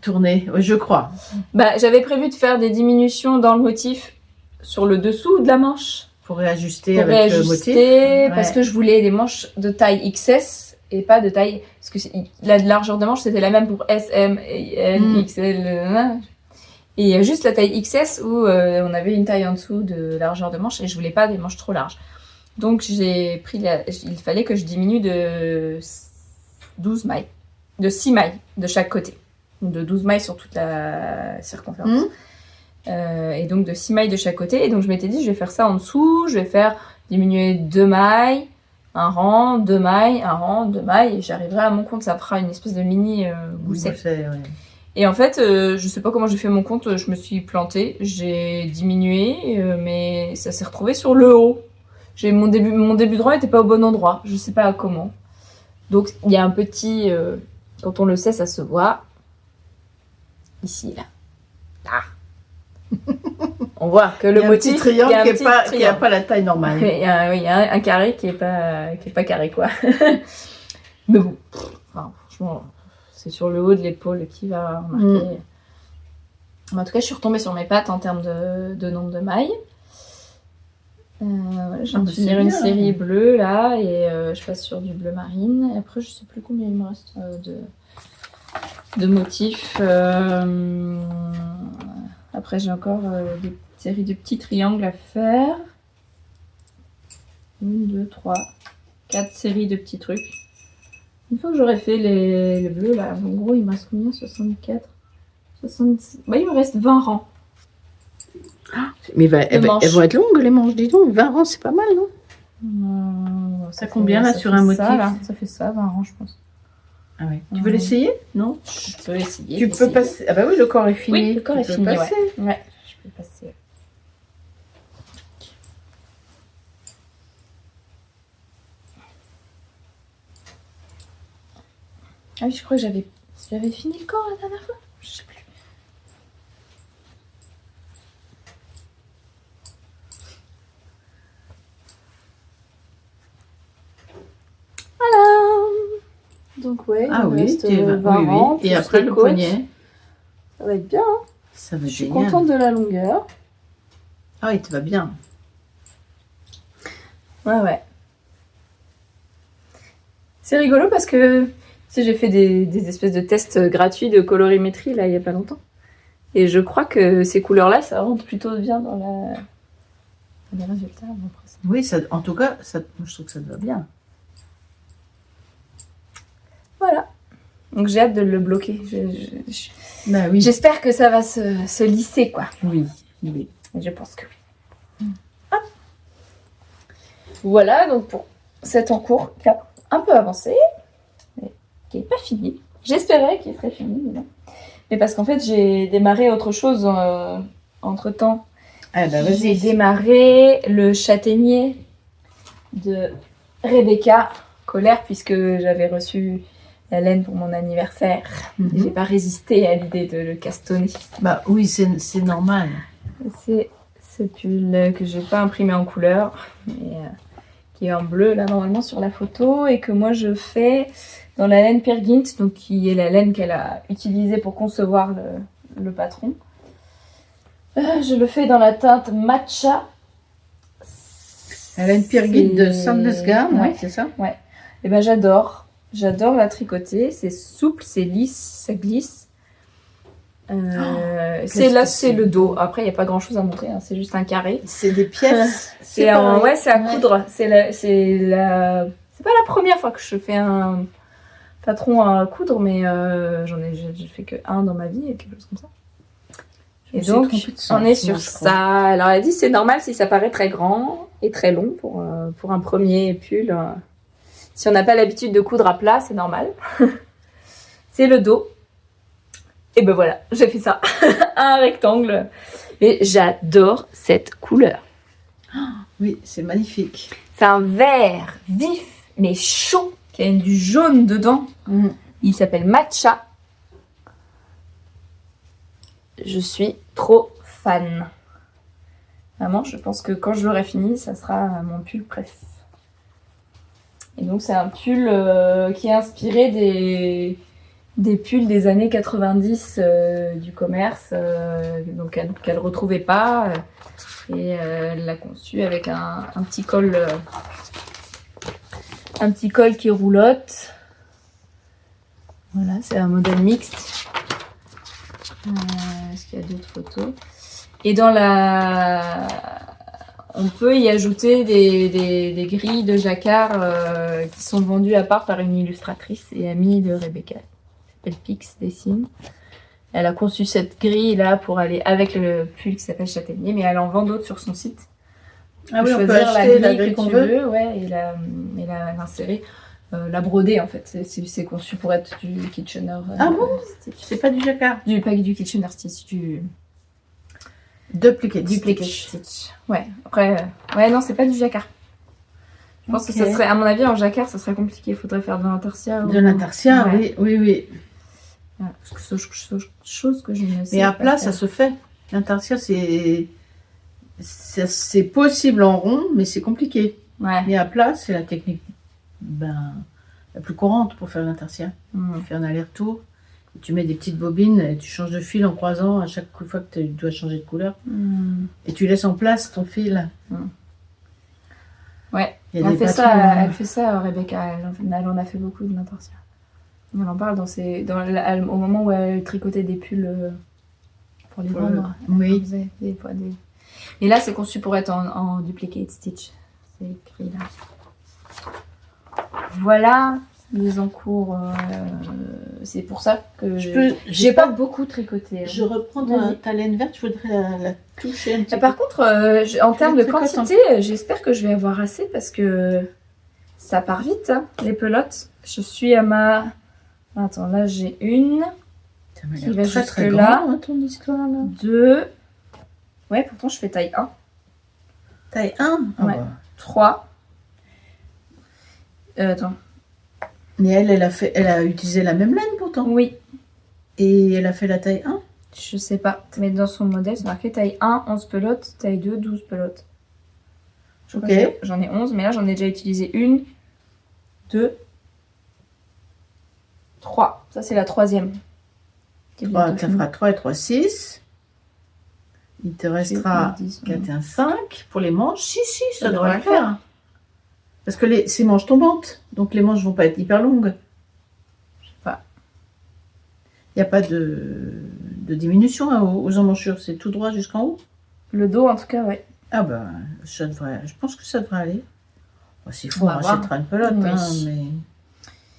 tourné, je crois. Bah, j'avais prévu de faire des diminutions dans le motif sur le dessous de la manche. Pour réajuster avec le motif. Parce que je voulais des manches de taille XS et pas de taille... Parce que la largeur de manche, c'était la même pour S, M, L, XL... Et il y a juste la taille XS où on avait une taille en dessous de largeur de manche et je voulais pas des manches trop larges. Donc, il fallait que je diminue de 12 mailles. De 6 mailles de chaque côté. De 12 mailles sur toute la circonférence. Et donc de 6 mailles de chaque côté. Et donc je m'étais dit, je vais faire ça en dessous. Je vais faire diminuer 2 mailles, un rang, 2 mailles, un rang, 2 mailles. Et j'arriverai à mon compte. Ça fera une espèce de mini gousset. Et en fait, je sais pas comment j'ai fait mon compte. Je me suis plantée. J'ai diminué, mais ça s'est retrouvé sur le haut. Mon début de rang n'était pas au bon endroit. Je sais pas comment. Donc il y a un petit... quand on le sait, ça se voit. Ici, là. On voit que le motif, il y a un petit triangle qui n'a pas la taille normale. Il y a un carré qui est pas carré, quoi. Mais bon, franchement, c'est sur le haut de l'épaule qui va marquer. En tout cas, je suis retombée sur mes pattes en termes de nombre de mailles. Voilà, je viens de finir une série bleue là et je passe sur du bleu marine. Et après, je sais plus combien il me reste de motifs. Après, j'ai encore des séries de petits triangles à faire. 1, 2, 3, 4 séries de petits trucs. Une fois que j'aurai fait les bleus, là, en gros, il me reste combien? 64 66... Bah, il me reste 20 rangs. Mais elles vont être longues, les manches, dis donc. 20 rangs, c'est pas mal, non? Ça combien, là, sur un motif? Ça fait ça, 20 rangs, je pense. Ah ouais. Tu veux l'essayer? Non? Je peux essayer. Tu peux passer. Ah bah oui, le corps est fini. Oui, le corps est fini. Ouais, je peux passer. Ah oui, je crois que j'avais fini le corps la dernière fois. Je sais plus. Voilà. Donc ouais, ah oui, reste 20 rangs, et après le poignet. Ça va être bien. Hein. Ça va. Je suis contente de la longueur. Ah, il te va bien. Ouais. C'est rigolo parce que tu sais, j'ai fait des espèces de tests gratuits de colorimétrie là il y a pas longtemps. Et je crois que ces couleurs-là, ça rentre plutôt bien dans les résultats. Bon, après, Oui, ça, en tout cas, ça, je trouve que ça te va bien. voilà. Donc j'ai hâte de le bloquer. Bah oui. J'espère que ça va se lisser, quoi. Oui, oui. Je pense que oui. Hop. Voilà, donc pour cet encours qui a un peu avancé, mais qui n'est pas fini. J'espérais qu'il serait fini, mais non. Mais parce qu'en fait, j'ai démarré autre chose entre-temps. Ah bah J'ai vas-y. démarré le châtaignier de Rebecca Colère, puisque j'avais reçu la laine pour mon anniversaire. Mhm. Et j'ai pas résisté à l'idée de le castonner. Bah oui, c'est normal. C'est ce pull que j'ai pas imprimé en couleur, mais qui est en bleu là normalement sur la photo, et que moi je fais dans la laine Peer Gynt, donc qui est la laine qu'elle a utilisée pour concevoir le patron. Je le fais dans la teinte matcha. La laine Peer Gynt de Sandnes Garn, Ouais. c'est ça? Et ben j'adore la tricoter. C'est souple, c'est lisse, ça glisse. C'est le dos. Après, il n'y a pas grand chose à montrer, hein. C'est juste un carré. C'est des pièces. C'est à coudre. C'est pas la première fois que je fais un patron à coudre, mais j'ai fait que un dans ma vie, et quelque chose comme ça. Et donc, on est sur ça. Alors, elle a dit c'est normal si ça paraît très grand et très long pour un premier pull. Si on n'a pas l'habitude de coudre à plat, c'est normal. C'est le dos. Et ben voilà, j'ai fait ça. Un rectangle. Et j'adore cette couleur. Oui, c'est magnifique. C'est un vert vif, mais chaud, qui a du jaune dedans. Il s'appelle Matcha. Je suis trop fan. Vraiment, je pense que quand je l'aurai fini, ça sera mon pull préf. Et donc, c'est un pull qui est inspiré des pulls des années 90 du commerce, donc qu'elle ne retrouvait pas. Et elle l'a conçu avec un petit col qui roulotte. Voilà, c'est un modèle mixte. Est-ce qu'il y a d'autres photos? Et on peut y ajouter des grilles de jacquard qui sont vendues à part par une illustratrice et amie de Rebecca. Elle s'appelle Pix Dessine. Elle a conçu cette grille là pour aller avec le pull qui s'appelle Châtaignier, mais elle en vend d'autres sur son site. Ah oui, on peut acheter la grille que qu'on tu veut. veux, ouais, et l'insérer. La broder en fait, c'est conçu pour être du Kitchener Stitch. C'est pas du jacquard. Pas du Kitchener Stitch, du Duplicate Stitch. Ouais, après, ouais, non, c'est pas du jacquard. Je pense que ça serait, à mon avis, en jacquard, ça serait compliqué. Il faudrait faire de l'intersia. De l'intersia, ouais. oui. Voilà, parce que c'est chose que je ne sais Mais à pas plat, faire. ça se fait. L'intersia, c'est possible en rond, mais c'est compliqué. Ouais. Mais à plat, c'est la technique la plus courante pour faire l'intersia. Tu fais un aller-retour, et tu mets des petites bobines, et tu changes de fil en croisant à chaque fois que tu dois changer de couleur. Et tu laisses en place ton fil. Ouais, Il y a elle des fait patrons, ça, Rebecca. Elle en a fait beaucoup de l'intersia. On en parle au moment où elle tricotait des pulls pour les vendre. Oui. Elle faisait des fois des... Et là, c'est conçu pour être en duplicate stitch. C'est écrit là. Voilà les encours. C'est pour ça que j'ai pas beaucoup tricoté. Je reprends ta laine verte, je voudrais la toucher un petit peu. Par contre, en termes de tricotes quantité, j'espère que je vais avoir assez parce que ça part vite, hein, les pelotes. Je suis à ma... Attends, là j'ai une, Ça m'a qui l'air va très jusque très là. grand, hein, ton histoire là. 2... Ouais, pourtant je fais taille 1. Taille 1 Ouais. 3. Attends. Mais elle a utilisé la même laine pourtant. Oui, Et elle a fait la taille 1. je sais pas. Mais dans son modèle, c'est marqué taille 1, 11 pelotes, taille 2, 12 pelotes. Je crois que j'en ai 11, mais là j'en ai déjà utilisé 1, 2, 3. Ça c'est la troisième. Tu feras 3 et 3, 6. Il te restera 4 et 1, 5 pour les manches. Si, ça devrait le faire. Parce que c'est manches tombantes, donc les manches vont pas être hyper longues. Je sais pas. Il n'y a pas de diminution hein, aux emmanchures, c'est tout droit jusqu'en haut. Le dos, en tout cas, ouais. Ah ben, je pense que ça devrait aller. Bon, s'il faut, on va voir. rachètera une pelote, Oui. hein, mais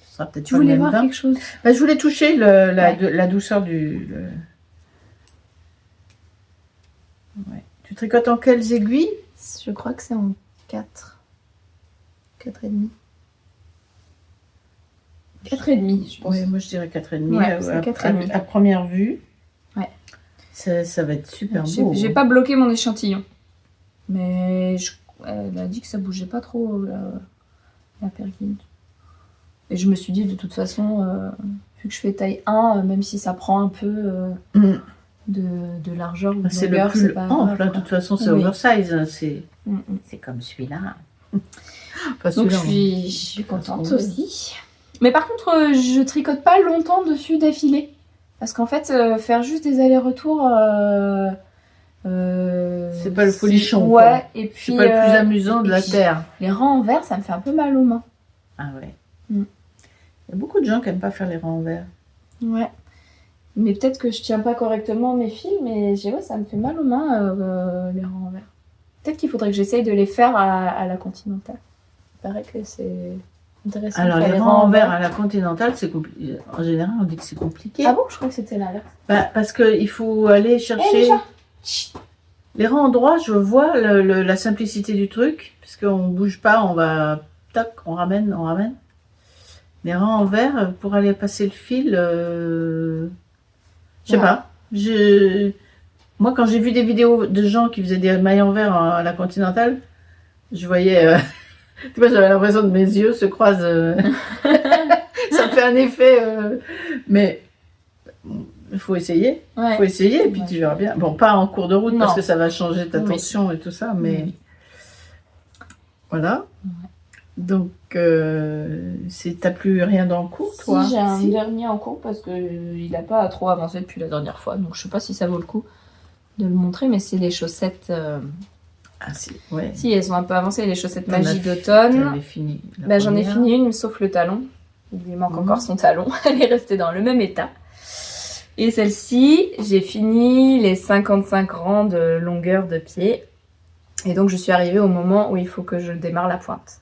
ce sera peut-être Tu pas le voulais même voir bain. quelque chose? Je voulais toucher la douceur du... Ouais. Tu tricotes en quelles aiguilles? Je crois que c'est en 4. 4,5. 4,5, je pense. Oui, moi je dirais 4,5. Ouais, c'est 4,5. À première vue. Ouais. Ça va être super beau. J'ai pas bloqué mon échantillon. Mais elle a dit que ça bougeait pas trop, la perguine. Et je me suis dit, de toute façon, vu que je fais taille 1, même si ça prend un peu de largeur ou de c'est longueur, le plus c'est pas grave, ample, de toute façon, c'est Oui. oversize. Hein, c'est comme celui-là. Enfin, Donc celui-là, je suis contente Parce qu'on aussi. Mais par contre, je tricote pas longtemps dessus d'affilée. Parce qu'en fait, faire juste des allers-retours... c'est pas le folichon. Ouais, quoi. et puis... C'est pas le plus amusant de la puis, terre. Les rangs en vert, ça me fait un peu mal aux mains. Ah ouais. Mm. Il y a beaucoup de gens qui n'aiment pas faire les rangs en vert. Ouais. Mais peut-être que je tiens pas correctement mes fils, mais ça me fait mal aux mains, les rangs en vert. Peut-être qu'il faudrait que j'essaye de les faire à la Continentale. Il paraît que c'est intéressant. Alors, de faire les rangs en vert à la Continentale, c'est compliqué. En général, on dit que c'est compliqué. Ah bon? Je crois que c'était l'inverse. Parce qu'il faut aller chercher... Les rangs en droit, je vois la simplicité du truc, parce qu'on ne bouge pas, on va... Tac, on ramène. Les rangs en vert, pour aller passer le fil... Je sais pas. Moi, quand j'ai vu des vidéos de gens qui faisaient des mailles en verre à la Continentale, je voyais... Tu vois, j'avais l'impression que mes yeux se croisent. Ça fait un effet. Mais il faut essayer. Ouais. Faut essayer, et puis tu verras bien. Bon, pas en cours de route, parce Non. que ça va changer ta Oui. tension et tout ça, mais Oui. voilà. Ouais. Donc, t'as plus rien dans le cours, toi? Si, j'ai un dernier en cours parce qu'il n'a pas trop avancé depuis la dernière fois. Donc je sais pas si ça vaut le coup de le montrer, mais c'est les chaussettes. Ah, si, ouais. Si, elles ont un peu avancé, les chaussettes T'en magie as d'automne. fini. J'en ai fini une, sauf le talon. Il lui manque encore son talon. Elle est restée dans le même état. Et celle-ci, j'ai fini les 55 rangs de longueur de pied. Et donc je suis arrivée au moment où il faut que je démarre la pointe.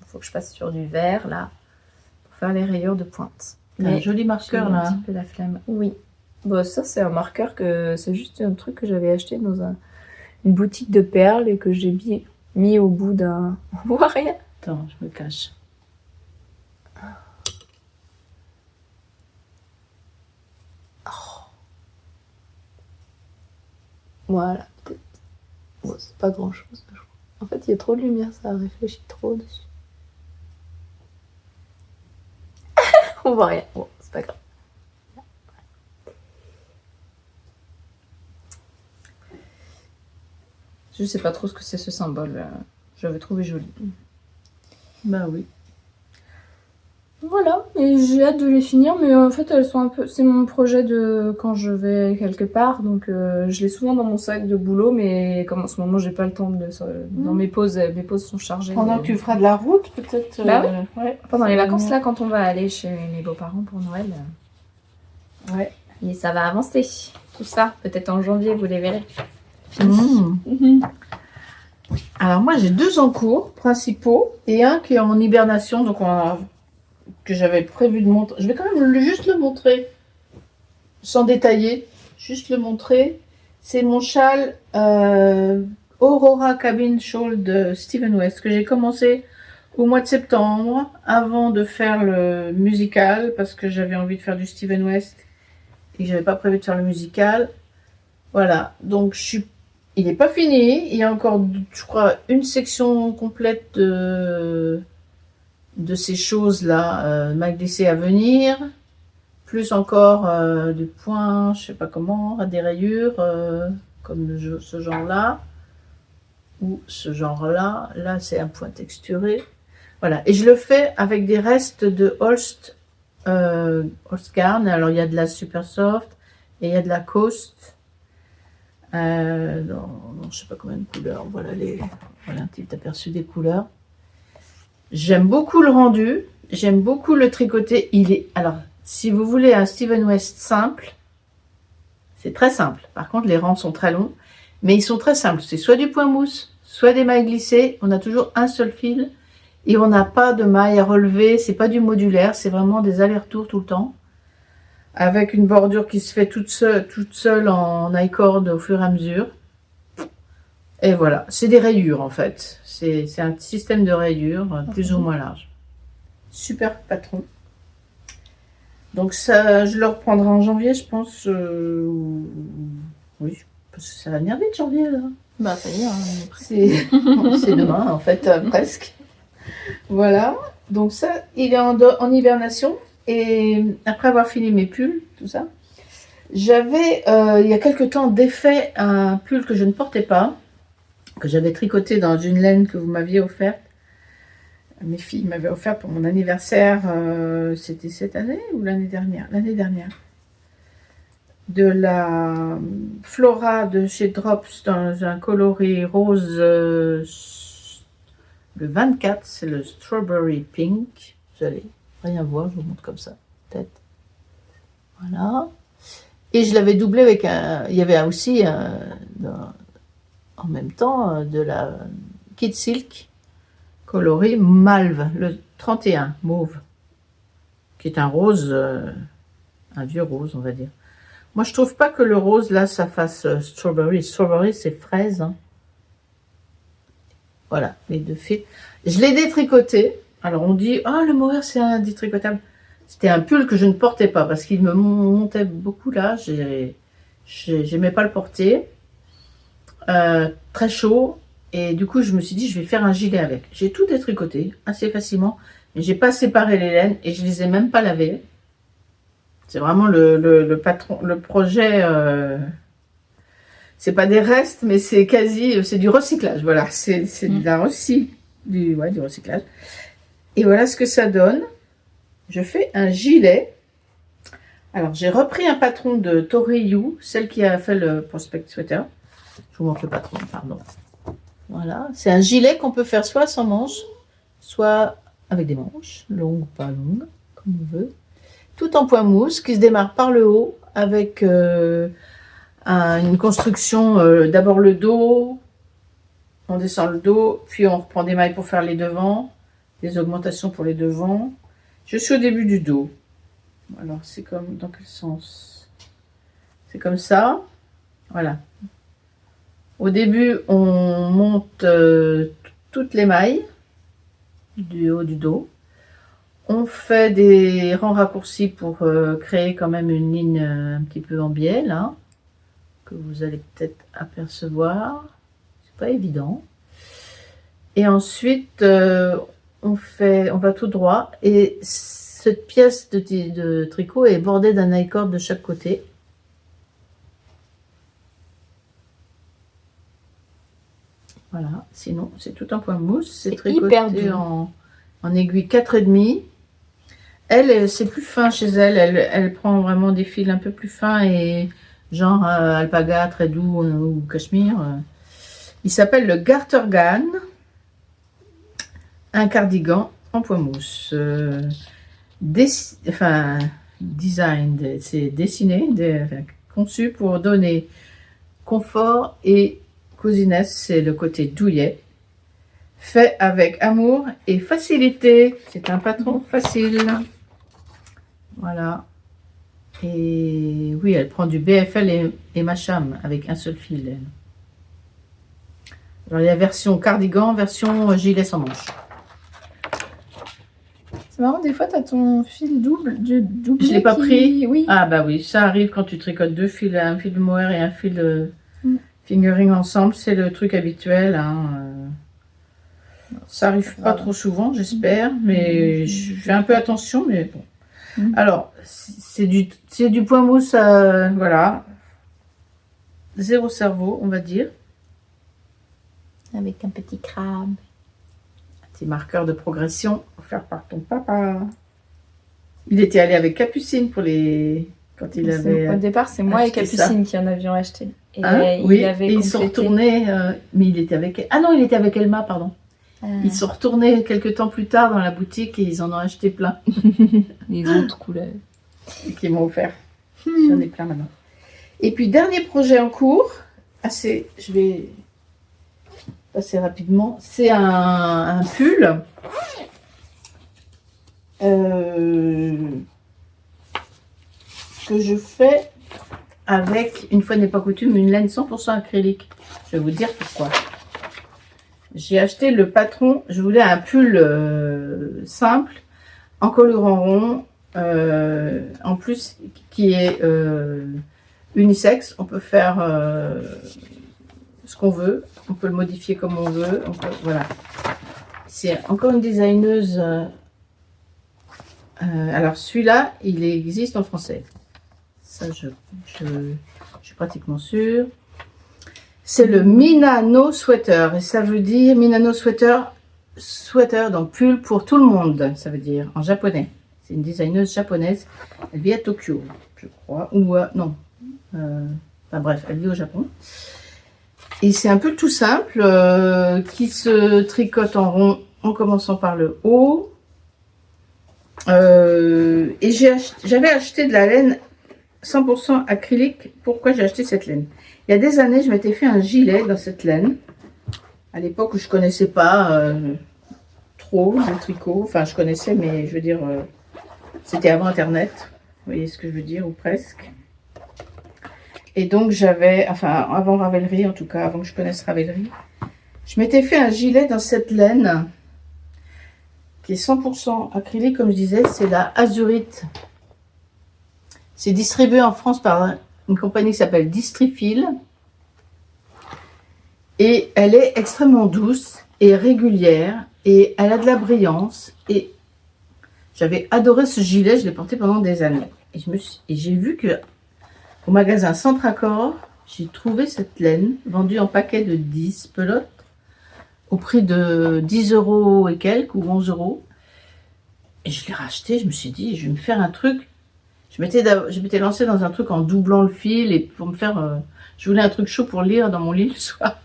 Il faut que je passe sur du vert, là, pour faire les rayures de pointe. T'as un joli marqueur, j'ai là. un petit peu la flamme. Oui. Bon, ça, c'est un marqueur c'est juste un truc que j'avais acheté dans une boutique de perles et que j'ai mis au bout d'un... On voit rien. Attends, je me cache. Voilà, peut-être. Bon, c'est pas grand-chose, je crois. En fait, il y a trop de lumière, ça réfléchit trop dessus. On voit rien. Bon, c'est pas grave. Je sais pas trop ce que c'est ce symbole. Je l'avais trouvé joli. Bah oui. Voilà, et j'ai hâte de les finir, mais en fait elles sont un peu... C'est mon projet de quand je vais quelque part, donc je l'ai souvent dans mon sac de boulot, mais comme en ce moment j'ai pas le temps de... Dans mes pauses sont chargées. Pendant que tu feras de la route, peut-être. Bah ouais. Pendant les vacances, là, quand on va aller chez mes beaux-parents pour Noël. Ouais. Et ça va avancer, tout ça. Peut-être en janvier, vous les verrez. Alors moi j'ai 2 en cours principaux et un qui est en hibernation, donc que j'avais prévu de montrer. Je vais quand même juste le montrer, sans détailler, juste le montrer. C'est mon châle Aurora Cabin Shawl de Steven West que j'ai commencé au mois de septembre, avant de faire le musical, parce que j'avais envie de faire du Steven West et que j'avais pas prévu de faire le musical. Voilà, donc il n'est pas fini, il y a encore, je crois, une section complète de ces choses-là, m'a glissé à venir, plus encore des points, je sais pas comment, des rayures, comme ce genre-là, ou ce genre-là. Là, c'est un point texturé. Voilà, et je le fais avec des restes de Holst Garn. Alors, il y a de la Super Soft et il y a de la Coast. Je sais pas combien de couleurs. Voilà un petit aperçu des couleurs. J'aime beaucoup le rendu, j'aime beaucoup le tricoté. Alors, si vous voulez un Steven West simple, c'est très simple. Par contre, les rangs sont très longs, mais ils sont très simples. C'est soit du point mousse, soit des mailles glissées. On a toujours un seul fil et on n'a pas de mailles à relever. C'est pas du modulaire, c'est vraiment des allers-retours tout le temps, avec une bordure qui se fait toute seule en I-cord au fur et à mesure. Et voilà, c'est des rayures en fait. C'est un système de rayures plus ou moins large. Super patron. Donc ça, je le reprendrai en janvier, je pense. Oui, parce que ça va venir vite janvier là. Bah ça y est, hein, c'est demain en fait, presque. Voilà, donc ça, il est en hibernation. Et après avoir fini mes pulls, tout ça, j'avais il y a quelque temps défait un pull que je ne portais pas, que j'avais tricoté dans une laine que vous m'aviez offerte. Mes filles m'avaient offert pour mon anniversaire, c'était cette année ou l'année dernière? L'année dernière. De la Flora de chez Drops dans un coloris rose. Le 24, c'est le Strawberry Pink. Vous allez rien voir, je vous montre comme ça, peut-être. Voilà. Et je l'avais doublé avec un... Il y avait aussi, en même temps, de la Kid Silk coloris Malve, le 31, mauve, qui est un rose, un vieux rose, on va dire. Moi, je trouve pas que le rose, là, ça fasse strawberry. Strawberry, c'est fraise. Hein. Voilà, les deux fils. Je l'ai détricoté. Alors, on dit, ah, le mohair, c'est un détricotable. C'était un pull que je ne portais pas parce qu'il me montait beaucoup là. J'aimais pas le porter. Très chaud. Et du coup, je me suis dit, je vais faire un gilet avec. J'ai tout détricoté assez facilement. Mais j'ai pas séparé les laines et je les ai même pas lavées. C'est vraiment le patron, le projet. C'est pas des restes, mais c'est c'est du recyclage. Voilà, c'est de la du recyclage. Et voilà ce que ça donne. Je fais un gilet. Alors, j'ai repris un patron de Toriyu, celle qui a fait le Prospect Sweater. Je vous montre le patron, pardon. Voilà, c'est un gilet qu'on peut faire soit sans manches, soit avec des manches, longues ou pas longues, comme on veut. Tout en point mousse, qui se démarre par le haut, avec une construction, d'abord le dos, on descend le dos, puis on reprend des mailles pour faire les devants, des augmentations pour les devants. Je suis au début du dos. Alors, c'est comme, dans quel sens? C'est comme ça, voilà. Au début, on monte toutes les mailles du haut du dos. On fait des rangs raccourcis pour créer quand même une ligne un petit peu en biais, là, que vous allez peut-être apercevoir. C'est pas évident. Et ensuite, on va tout droit. Et cette pièce de tricot est bordée d'un I-cord de chaque côté. Voilà, sinon c'est tout en point mousse, c'est tricoté en aiguille 4,5. Elle, c'est plus fin chez elle. Elle prend vraiment des fils un peu plus fins et genre alpaga, très doux ou cachemire. Il s'appelle le Gartergan, un cardigan en point mousse. C'est dessiné, conçu pour donner confort et cousinesse, c'est le côté douillet, fait avec amour et facilité. C'est un patron facile. Voilà. Et oui, elle prend du BFL et Macham avec un seul fil. Elle. Alors il y a version cardigan, version gilet sans manche. C'est marrant, des fois tu as ton fil double. Je l'ai pas pris. Oui. Ah bah oui, ça arrive quand tu tricotes deux fils, un fil de mohair et un fil de fingering ensemble, c'est le truc habituel. Hein. Ça arrive pas trop souvent, j'espère, mais je fais un peu attention, mais bon. Alors, c'est du point mousse, voilà. Zéro cerveau, on va dire. Avec un petit crabe. Un petit marqueur de progression offert par ton papa. Il était allé avec Capucine pour les... Quand il avait... Au départ, c'est moi et Capucine qui en avions acheté. Et oui, et ils sont retournés, mais il était avec... Ah non, il était avec Elma, pardon. Ils sont retournés quelques temps plus tard dans la boutique et ils en ont acheté plein. Les autres couleurs. Et qu'ils m'ont offert. J'en ai plein maintenant. Et puis, dernier projet en cours, je vais passer rapidement, c'est un pull que je fais avec, une fois n'est pas coutume, une laine 100% acrylique. Je vais vous dire pourquoi. J'ai acheté le patron, je voulais un pull simple, en colure en rond, en plus qui est unisexe. On peut faire ce qu'on veut, on peut le modifier comme on veut. Voilà. C'est encore une designeuse. Alors celui-là, il existe en français. Ça, je suis pratiquement sûre. C'est le Minano Sweater. Et ça veut dire Minano Sweater, donc pull pour tout le monde, ça veut dire, en japonais. C'est une designeuse japonaise. Elle vit à Tokyo, je crois. Ou non. Enfin bref, elle vit au Japon. Et c'est un pull tout simple qui se tricote en rond en commençant par le haut. Et j'avais acheté de la laine 100% acrylique. Pourquoi j'ai acheté cette laine? Il y a des années, je m'étais fait un gilet dans cette laine. À l'époque où je connaissais pas trop le tricot. Enfin, je connaissais, mais je veux dire, c'était avant Internet. Vous voyez ce que je veux dire, ou presque. Et donc, avant Ravelry, en tout cas, avant que je connaisse Ravelry, je m'étais fait un gilet dans cette laine qui est 100% acrylique, comme je disais, c'est la Azurite. C'est distribué en France par une compagnie qui s'appelle Distrifil. Et elle est extrêmement douce et régulière. Et elle a de la brillance. Et j'avais adoré ce gilet, je l'ai porté pendant des années. Et j'ai vu que au magasin Centre Accord, j'ai trouvé cette laine vendue en paquet de 10 pelotes au prix de 10 € et quelques ou 11 €. Et je l'ai racheté, je me suis dit, je vais me faire un truc. Je m'étais lancée dans un truc en doublant le fil et pour me faire... je voulais un truc chaud pour lire dans mon lit le soir.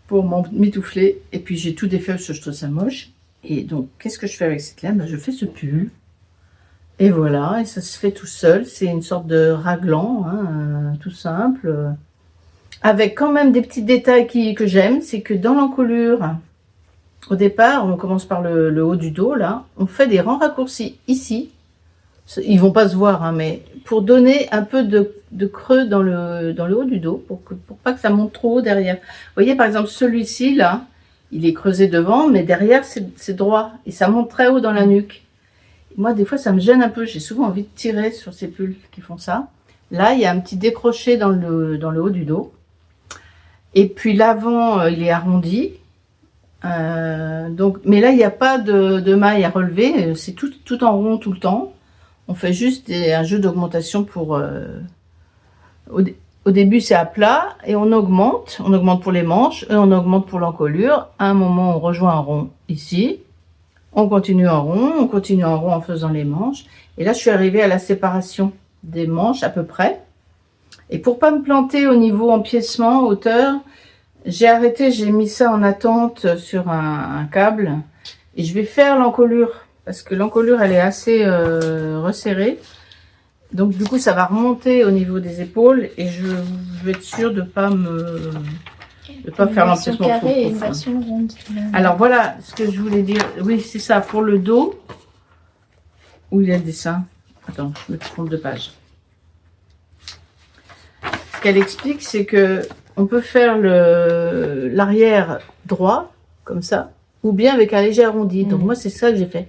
Pour m'étouffer. Et puis j'ai tout défait parce que je trouve ça moche. Et donc, qu'est-ce que je fais avec cette laine? Je fais ce pull. Et voilà, et ça se fait tout seul. C'est une sorte de raglan, hein, tout simple. Avec quand même des petits détails que j'aime. C'est que dans l'encolure, au départ, on commence par le haut du dos, là. On fait des rangs raccourcis ici. Ils vont pas se voir, hein, mais pour donner un peu de creux dans le haut du dos, pour pas que ça monte trop haut derrière. Vous voyez, par exemple, celui-ci, là, il est creusé devant, mais derrière, c'est droit. Et ça monte très haut dans la nuque. Moi, des fois, ça me gêne un peu. J'ai souvent envie de tirer sur ces pulls qui font ça. Là, il y a un petit décroché dans le haut du dos. Et puis, l'avant, il est arrondi. Mais là, il n'y a pas de maille à relever. C'est tout en rond tout le temps. On fait juste un jeu d'augmentation pour... Au début, c'est à plat et on augmente. On augmente pour les manches et on augmente pour l'encolure. À un moment, on rejoint un rond ici. On continue en rond en faisant les manches. Et là, je suis arrivée à la séparation des manches à peu près. Et pour pas me planter au niveau empiècement, hauteur, j'ai arrêté, j'ai mis ça en attente sur un câble. Et je vais faire l'encolure. Parce que l'encolure, elle est assez resserrée. Donc, du coup, ça va remonter au niveau des épaules. Et je vais être sûre de ne pas faire l'empiècement trop carré et une version ronde. Alors, voilà ce que je voulais dire. Oui, c'est ça. Pour le dos, où il y a le dessin. Attends, je me trompe de page. Ce qu'elle explique, c'est que on peut faire l'arrière droit, comme ça, ou bien avec un léger arrondi. Donc, moi, c'est ça que j'ai fait.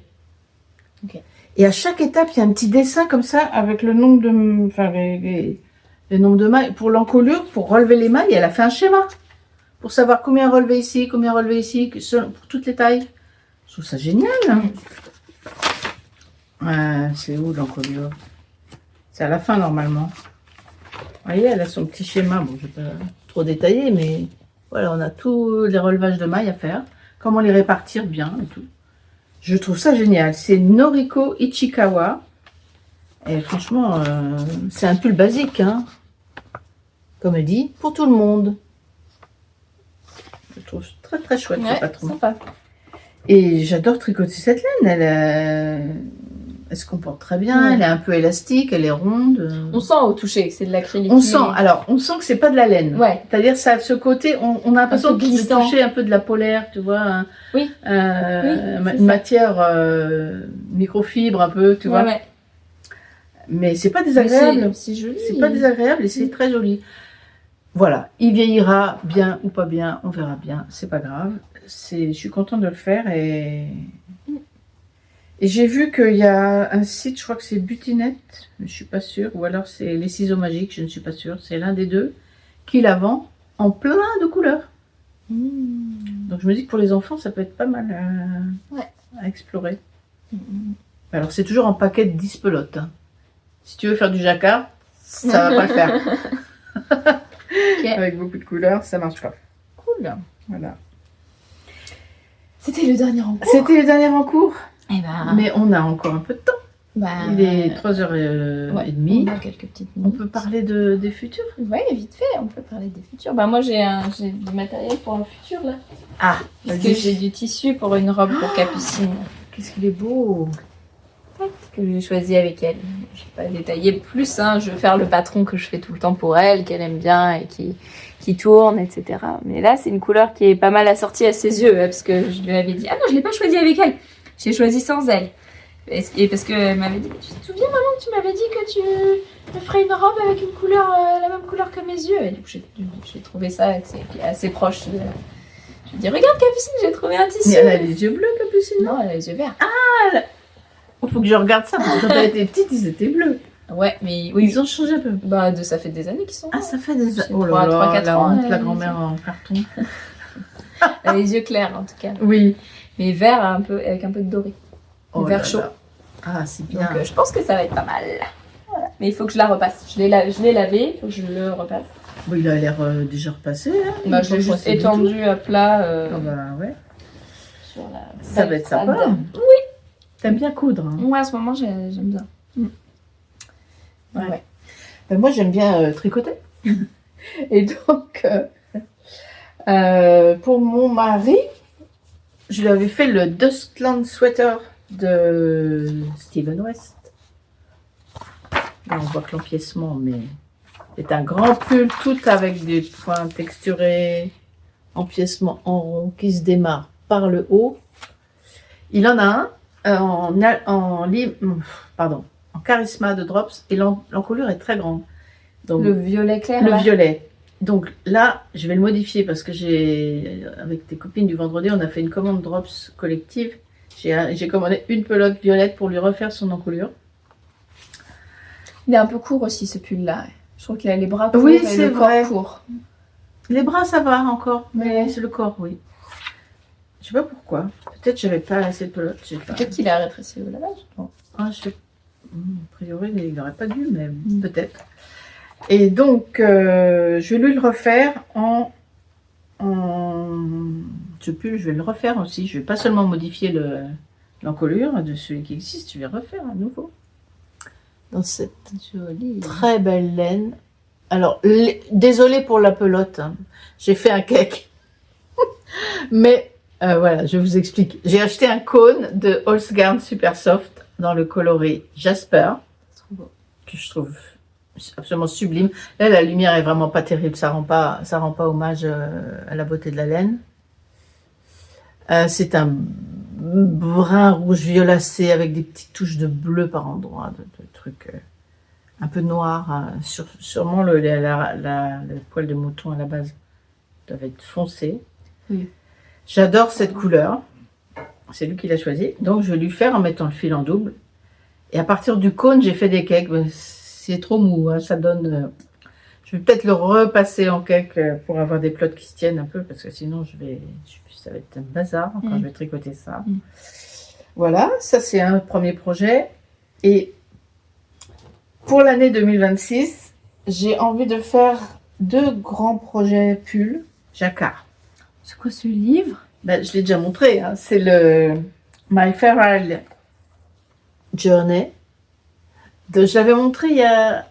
Okay. Et à chaque étape, il y a un petit dessin comme ça avec le nombre de, enfin, les nombres de mailles. Pour l'encolure, pour relever les mailles, elle a fait un schéma pour savoir combien relever ici, pour toutes les tailles. Je trouve ça génial. Hein. C'est où l'encolure? C'est à la fin normalement. Vous voyez, elle a son petit schéma. Bon, je vais pas trop détailler, mais voilà, on a tous les relevages de mailles à faire. Comment les répartir bien et tout. Je trouve ça génial. C'est Noriko Ichikawa. Et franchement, c'est un pull basique, hein. Comme elle dit, pour tout le monde. trouve très très chouette ce Ouais, patron. sympa. Et j'adore tricoter cette laine. Elle se comporte très bien, elle est un peu élastique, elle est ronde. On sent au toucher que c'est de l'acrylique. On sent que c'est pas de la laine. Ouais. C'est-à-dire ça a ce côté, on a l'impression de glissant. toucher un peu de la polaire, tu vois. Oui. Une matière microfibre un peu, tu vois. Ouais. Mais c'est pas désagréable. C'est joli. C'est pas désagréable et c'est très joli. Voilà, il vieillira bien ou pas bien, on verra bien, c'est pas grave. Je suis contente de le faire et j'ai vu qu'il y a un site, je crois que c'est Butinette, mais je suis pas sûre, ou alors c'est les ciseaux magiques, je ne suis pas sûre, c'est l'un des deux, qui la vend en plein de couleurs. Donc je me dis que pour les enfants, ça peut être pas mal à explorer. Alors c'est toujours en paquet de 10 pelotes. Hein. Si tu veux faire du jacquard, ça va pas le faire. Okay. Avec beaucoup de couleurs, ça marche pas. Cool. Voilà. C'était le dernier en cours. C'était le dernier en cours. Eh ben, Mais on a encore un peu de temps. Il est 3h30. On a quelques petites On minutes. peut parler des futurs. Ouais, vite fait, on peut parler des futurs. Moi, j'ai du matériel pour un futur, là. Ah, Parce que j'ai du tissu pour une robe pour Capucine. Qu'est-ce qu'il est beau. Que j'ai choisi avec elle. Je vais pas détailler plus, hein. Je vais faire le patron que je fais tout le temps pour elle, qu'elle aime bien et qui tourne, etc. Mais là, c'est une couleur qui est pas mal assortie à ses yeux, parce que je lui avais dit, ah non, je l'ai pas choisi avec elle. J'ai choisi sans elle. Et parce qu'elle m'avait dit, tu te souviens, maman, tu m'avais dit que tu me ferais une robe avec une couleur, la même couleur que mes yeux. Et du coup, j'ai trouvé ça assez proche. Je lui ai dit, regarde, Capucine, j'ai trouvé un tissu. Mais elle a les yeux bleus, Capucine. Non, elle a les yeux verts. Il faut que je regarde ça, parce que quand elle était petite, ils étaient bleus. Ouais, mais oui. Ils ont changé un peu. Ça fait des années qu'ils sont. Ah, ça fait des années. Oh là là, 3-4 ans. La grand-mère en carton. Elle a les yeux clairs, en tout cas. Oui. Mais vert avec un peu de doré. Vert chaud. Ah, c'est bien. Donc je pense que ça va être pas mal. Voilà. Mais il faut que je la repasse. Je l'ai lavé, il faut que je le repasse. Bon, il a l'air déjà repassé. Hein. Je l'ai juste étendu à plat. Ouais. Sur la Ça va être sympa. Oui. T'aimes bien coudre. Hein. Ouais, à ce moment, j'aime bien. Ouais. Moi, j'aime bien tricoter. Et donc, pour mon mari, je lui avais fait le Duskland Sweater de Steven West. Là, on voit que l'empiècement, mais c'est un grand pull, tout avec des points texturés, empiècement en rond qui se démarre par le haut. Il en a un en charisma de drops et l'encolure est très grande. Donc, le violet clair. Le violet. Donc là, je vais le modifier parce que avec tes copines du vendredi, on a fait une commande drops collective. J'ai commandé une pelote violette pour lui refaire son encolure. Il est un peu court aussi ce pull là. Je trouve qu'il a les bras courts oui, et le corps court. Les bras ça va encore, mais c'est le corps, oui. Je sais pas pourquoi. Peut-être j'avais pas assez de pelote. Peut-être qu'il a rétréci le lavage. A priori, il n'aurait pas dû, mais peut-être. Et donc, je vais lui le refaire ce pull, je vais le refaire aussi. Je vais pas seulement modifier l'encolure de celui qui existe, je vais refaire à nouveau. Dans cette très belle laine. Alors, désolée pour la pelote. Hein. J'ai fait un cake. Mais, voilà, je vous explique. J'ai acheté un cône de Holzgarn Super Soft dans le coloris Jasper. Que je trouve absolument sublime. Là, la lumière est vraiment pas terrible. Ça rend pas hommage à la beauté de la laine. C'est un brun rouge violacé avec des petites touches de bleu par endroits, de trucs un peu noirs. Sûrement le poil de mouton à la base doit être foncé. Oui. J'adore cette couleur. C'est lui qui l'a choisi. Donc, je vais lui faire en mettant le fil en double. Et à partir du cône, j'ai fait des cakes. C'est trop mou, hein, ça donne... Je vais peut-être le repasser en cake pour avoir des plots qui se tiennent un peu, parce que sinon, ça va être un bazar quand je vais tricoter ça. Voilà, ça c'est un premier projet. Et pour l'année 2026, j'ai envie de faire 2 grands projets pulls jacquard. C'est quoi ce livre? Je l'ai déjà montré, hein, c'est le My Feral Journey. Je l'avais montré il y a...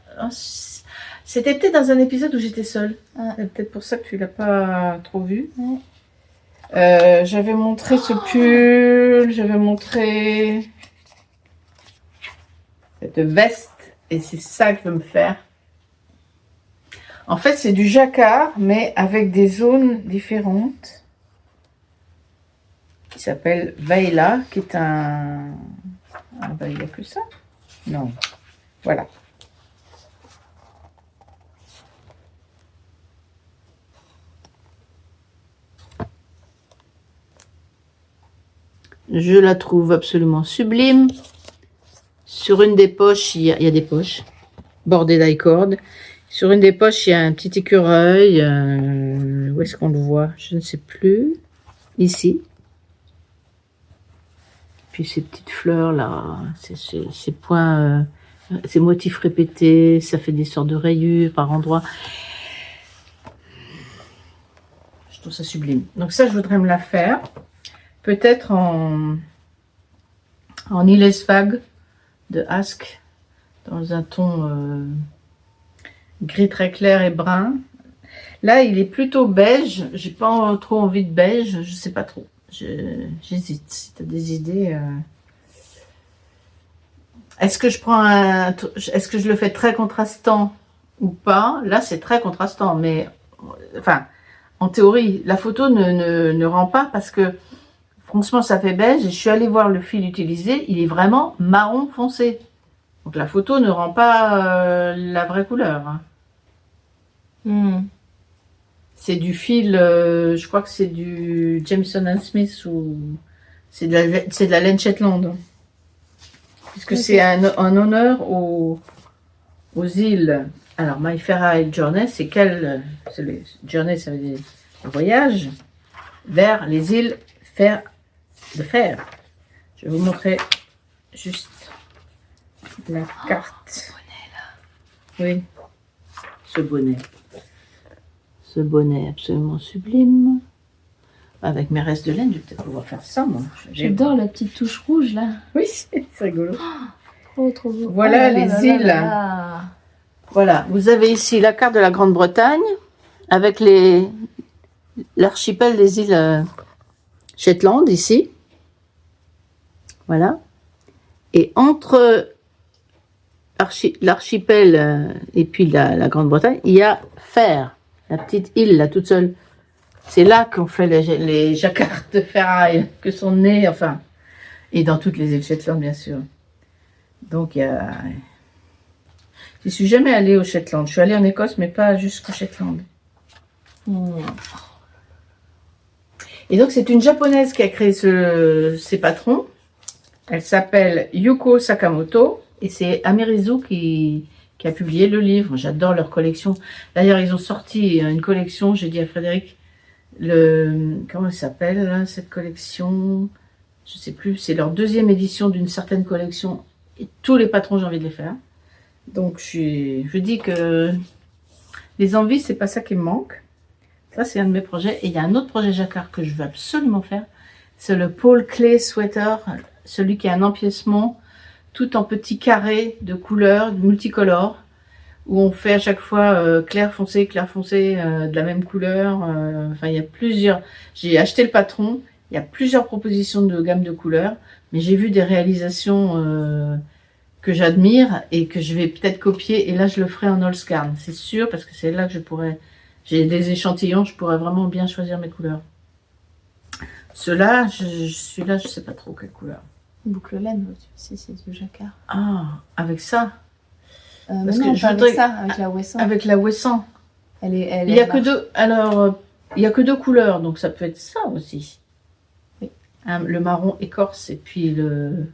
C'était peut-être dans un épisode où j'étais seule. C'est peut-être pour ça que tu l'as pas trop vu. Ouais. J'avais montré ce pull, j'avais montré cette veste, et c'est ça que je veux me faire. En fait, c'est du jacquard, mais avec des zones différentes. Qui s'appelle Vaila, qui est un... Ah ben, il n'y a que ça? Non. Voilà. Je la trouve absolument sublime. Sur une des poches, il y a des poches bordées d'i-cord. Sur une des poches, il y a un petit écureuil. Où est-ce qu'on le voit? Je ne sais plus. Ici. Puis ces petites fleurs là, ces points, ces motifs répétés, ça fait des sortes de rayures par endroits. Je trouve ça sublime. Donc ça, je voudrais me la faire. Peut-être en Illesfag de Ask, dans un ton gris très clair et brun. Là, il est plutôt beige. J'ai pas trop envie de beige. Je sais pas trop. J'hésite. Si tu as des idées. Est-ce que je prends est-ce que je le fais très contrastant ou pas? Là, c'est très contrastant, mais enfin, en théorie, la photo ne rend pas parce que franchement, ça fait beige. Et je suis allée voir le fil utilisé. Il est vraiment marron foncé. Donc la photo ne rend pas la vraie couleur. C'est du fil, je crois que c'est du Jameson & Smith ou c'est de la laine Shetland. Puisque okay. C'est un honneur aux îles. Alors, Mayfair Journey, c'est quel Journey, ça veut dire un voyage vers les îles de fer. Je vais vous montrer juste la carte. Bonnet, là. Oui, ce bonnet. Ce bonnet absolument sublime. Avec mes restes de laine, je vais peut-être pouvoir faire ça, moi. J'adore la petite touche rouge, là. Oui, c'est rigolo. Oh, trop beau. Voilà les îles. Voilà, vous avez ici la carte de la Grande-Bretagne avec l'archipel des îles Shetland, ici. Voilà. Et entre l'archipel et puis la Grande-Bretagne, il y a Fer, la petite île, là, toute seule. C'est là qu'on fait les jacquards de ferraille, que sont nés, enfin, et dans toutes les îles Shetland, bien sûr. Donc, il y a... Je suis jamais allée au Shetland. Je suis allée en Écosse, mais pas jusqu'au Shetland. Et donc, c'est une japonaise qui a créé ces patrons. Elle s'appelle Yuko Sakamoto, et c'est Amerizu qui a publié le livre. J'adore leur collection. D'ailleurs, ils ont sorti une collection, j'ai dit à Frédéric, comment elle s'appelle cette collection, je sais plus, c'est leur deuxième édition d'une certaine collection et tous les patrons j'ai envie de les faire. Donc je dis que les envies c'est pas ça qui me manque. Ça c'est un de mes projets. Et il y a un autre projet jacquard que je veux absolument faire, c'est le Paul Klee Sweater, celui qui a un empiècement tout en petits carrés de couleurs multicolores, où on fait à chaque fois clair foncé, de la même couleur. Enfin, il y a plusieurs... J'ai acheté le patron, il y a plusieurs propositions de gamme de couleurs, mais j'ai vu des réalisations que j'admire et que je vais peut-être copier, et là, je le ferai en Holscarn, c'est sûr, parce que c'est là que je pourrais... J'ai des échantillons, je pourrais vraiment bien choisir mes couleurs. Ceux-là, celui-là, je sais pas trop quelle couleur. Boucle laine, si c'est du jacquard. Ah, avec ça parce non, que je voudrais... avec ça, avec la Wesson. Avec la Wesson. Il y a que deux. Alors, il y a que deux couleurs, donc ça peut être ça aussi. Oui. Le marron écorce et puis le,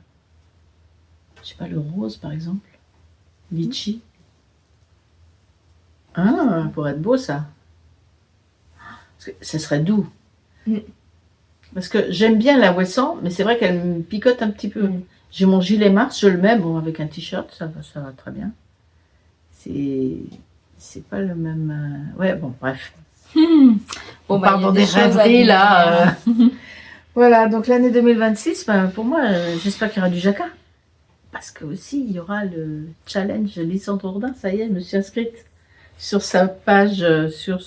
je sais pas, le rose par exemple, litchi. Ah, pour être beau ça. Parce que ça serait doux. Parce que j'aime bien la Wesson, mais c'est vrai qu'elle me picote un petit peu. J'ai mon gilet Mars, je le mets, bon, avec un t-shirt, ça va très bien. C'est pas le même... Ouais, bon, bref. On parle dans des rêveries, là. Voilà, donc l'année 2026, pour moi, j'espère qu'il y aura du jacquard. Parce que aussi, il y aura le challenge Lysandre Jourdain. Ça y est, je me suis inscrite sur sa page, sur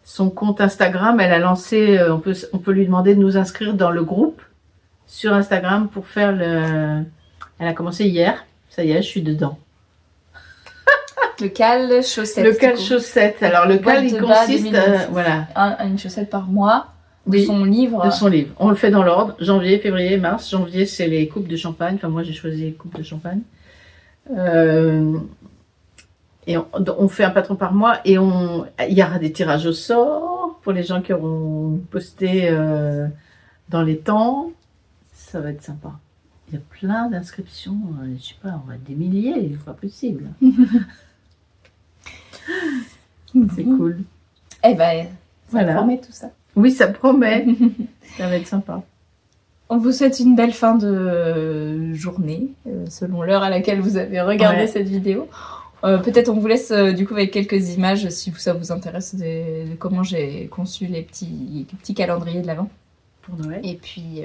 son compte Instagram. Elle a lancé, on peut lui demander de nous inscrire dans le groupe sur Instagram pour faire le... Elle a commencé hier. Ça y est, je suis dedans. Le cal chaussette. Le cal chaussette. Alors le cal, il consiste, voilà, une chaussette par mois de oui, son livre. de son livre. On le fait dans l'ordre. Janvier, février, mars. Janvier, c'est les coupes de champagne. Enfin, moi, j'ai choisi les coupes de champagne. Et on fait un patron par mois et il y aura des tirages au sort pour les gens qui auront posté dans les temps. Ça va être sympa. Il y a plein d'inscriptions. Je sais pas, on va être des milliers. C'est pas possible. C'est cool. Eh ben, ça promet tout ça. Oui, ça promet. Ça va être sympa. On vous souhaite une belle fin de journée, selon l'heure à laquelle vous avez regardé cette vidéo. Peut-être on vous laisse du coup avec quelques images si ça vous intéresse de comment j'ai conçu les petits calendriers de l'Avent. Pour Noël. Et puis...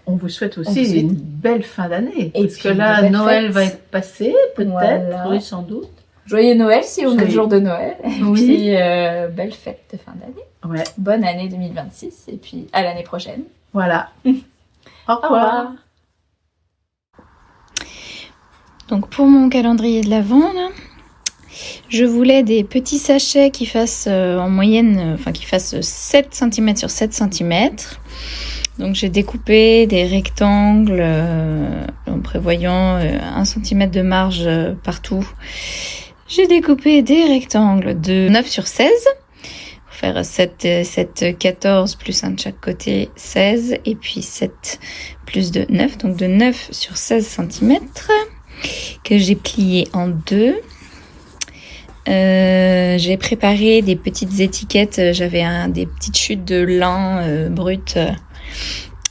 on vous souhaite aussi une belle fin d'année. Parce que là, Noël va être passé, peut-être, voilà. Oui, sans doute. Joyeux Noël si on est le jour de Noël. Et puis, belle fête de fin d'année. Ouais. Bonne année 2026 et puis à l'année prochaine. Voilà. Au revoir. Donc pour mon calendrier de l'Avent, là, je voulais des petits sachets qui fassent en moyenne, qui fassent 7 cm sur 7 cm. Donc j'ai découpé des rectangles en prévoyant 1 cm de marge partout. J'ai découpé des rectangles de 9 sur 16 pour faire 7, 14 plus un de chaque côté, 16 et puis 7 plus 2, 9. Donc de 9 sur 16 cm que j'ai plié en deux. J'ai préparé des petites étiquettes, j'avais des petites chutes de lin brut.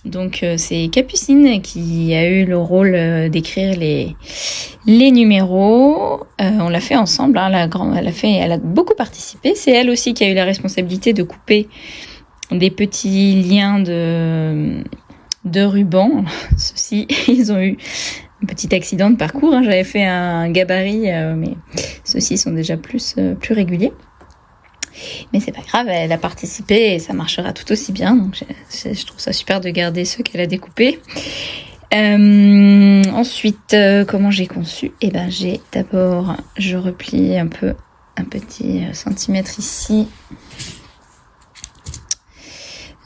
Donc c'est Capucine qui a eu le rôle d'écrire les numéros. On l'a fait ensemble, hein, elle a beaucoup participé. C'est elle aussi qui a eu la responsabilité de couper des petits liens de ruban. Ceux-ci, ils ont eu un petit accident de parcours. Hein. J'avais fait un gabarit, mais ceux-ci sont déjà plus réguliers. Mais c'est pas grave, elle a participé et ça marchera tout aussi bien. Donc je trouve ça super de garder ceux qu'elle a découpés. Ensuite, comment j'ai conçu ? Eh ben, je replie un petit centimètre ici.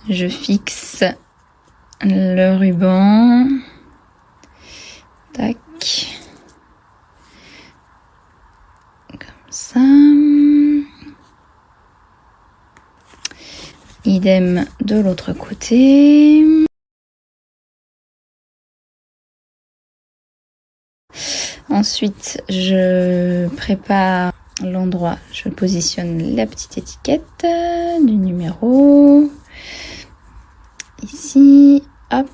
Je fixe le ruban. Tac. Comme ça. Idem de l'autre côté. Ensuite, je prépare l'endroit. Je positionne la petite étiquette du numéro. Ici, hop.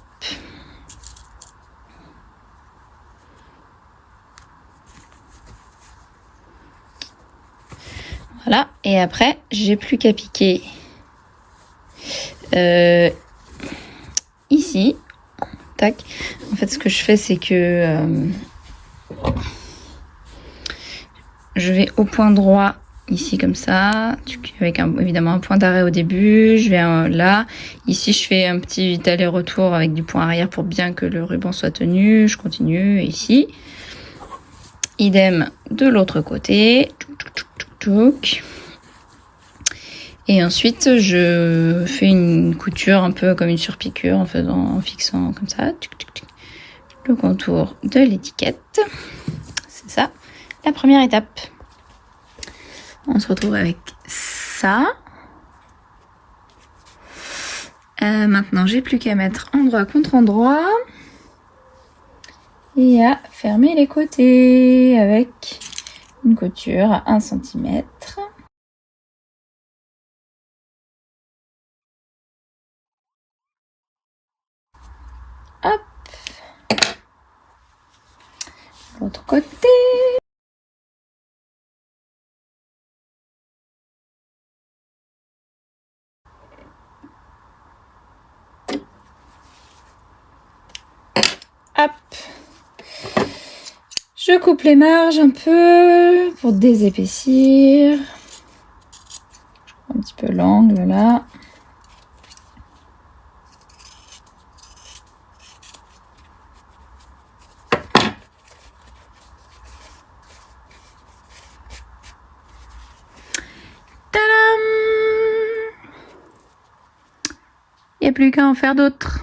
Voilà. Et après, j'ai plus qu'à piquer ici, tac. En fait, ce que je fais, c'est que je vais au point droit ici comme ça, avec évidemment un point d'arrêt au début. Je vais là, ici, je fais un petit aller-retour avec du point arrière pour bien que le ruban soit tenu. Je continue ici. Idem de l'autre côté. Et ensuite, je fais une couture un peu comme une surpiqûre en fixant comme ça le contour de l'étiquette. C'est ça, la première étape. On se retrouve avec ça. Maintenant, j'ai plus qu'à mettre endroit contre endroit et à fermer les côtés avec une couture à 1 cm. Hop. L'autre côté. Hop. Je coupe les marges un peu pour désépaissir. Je prends un l'angle là. Il n'y a plus qu'à en faire d'autres.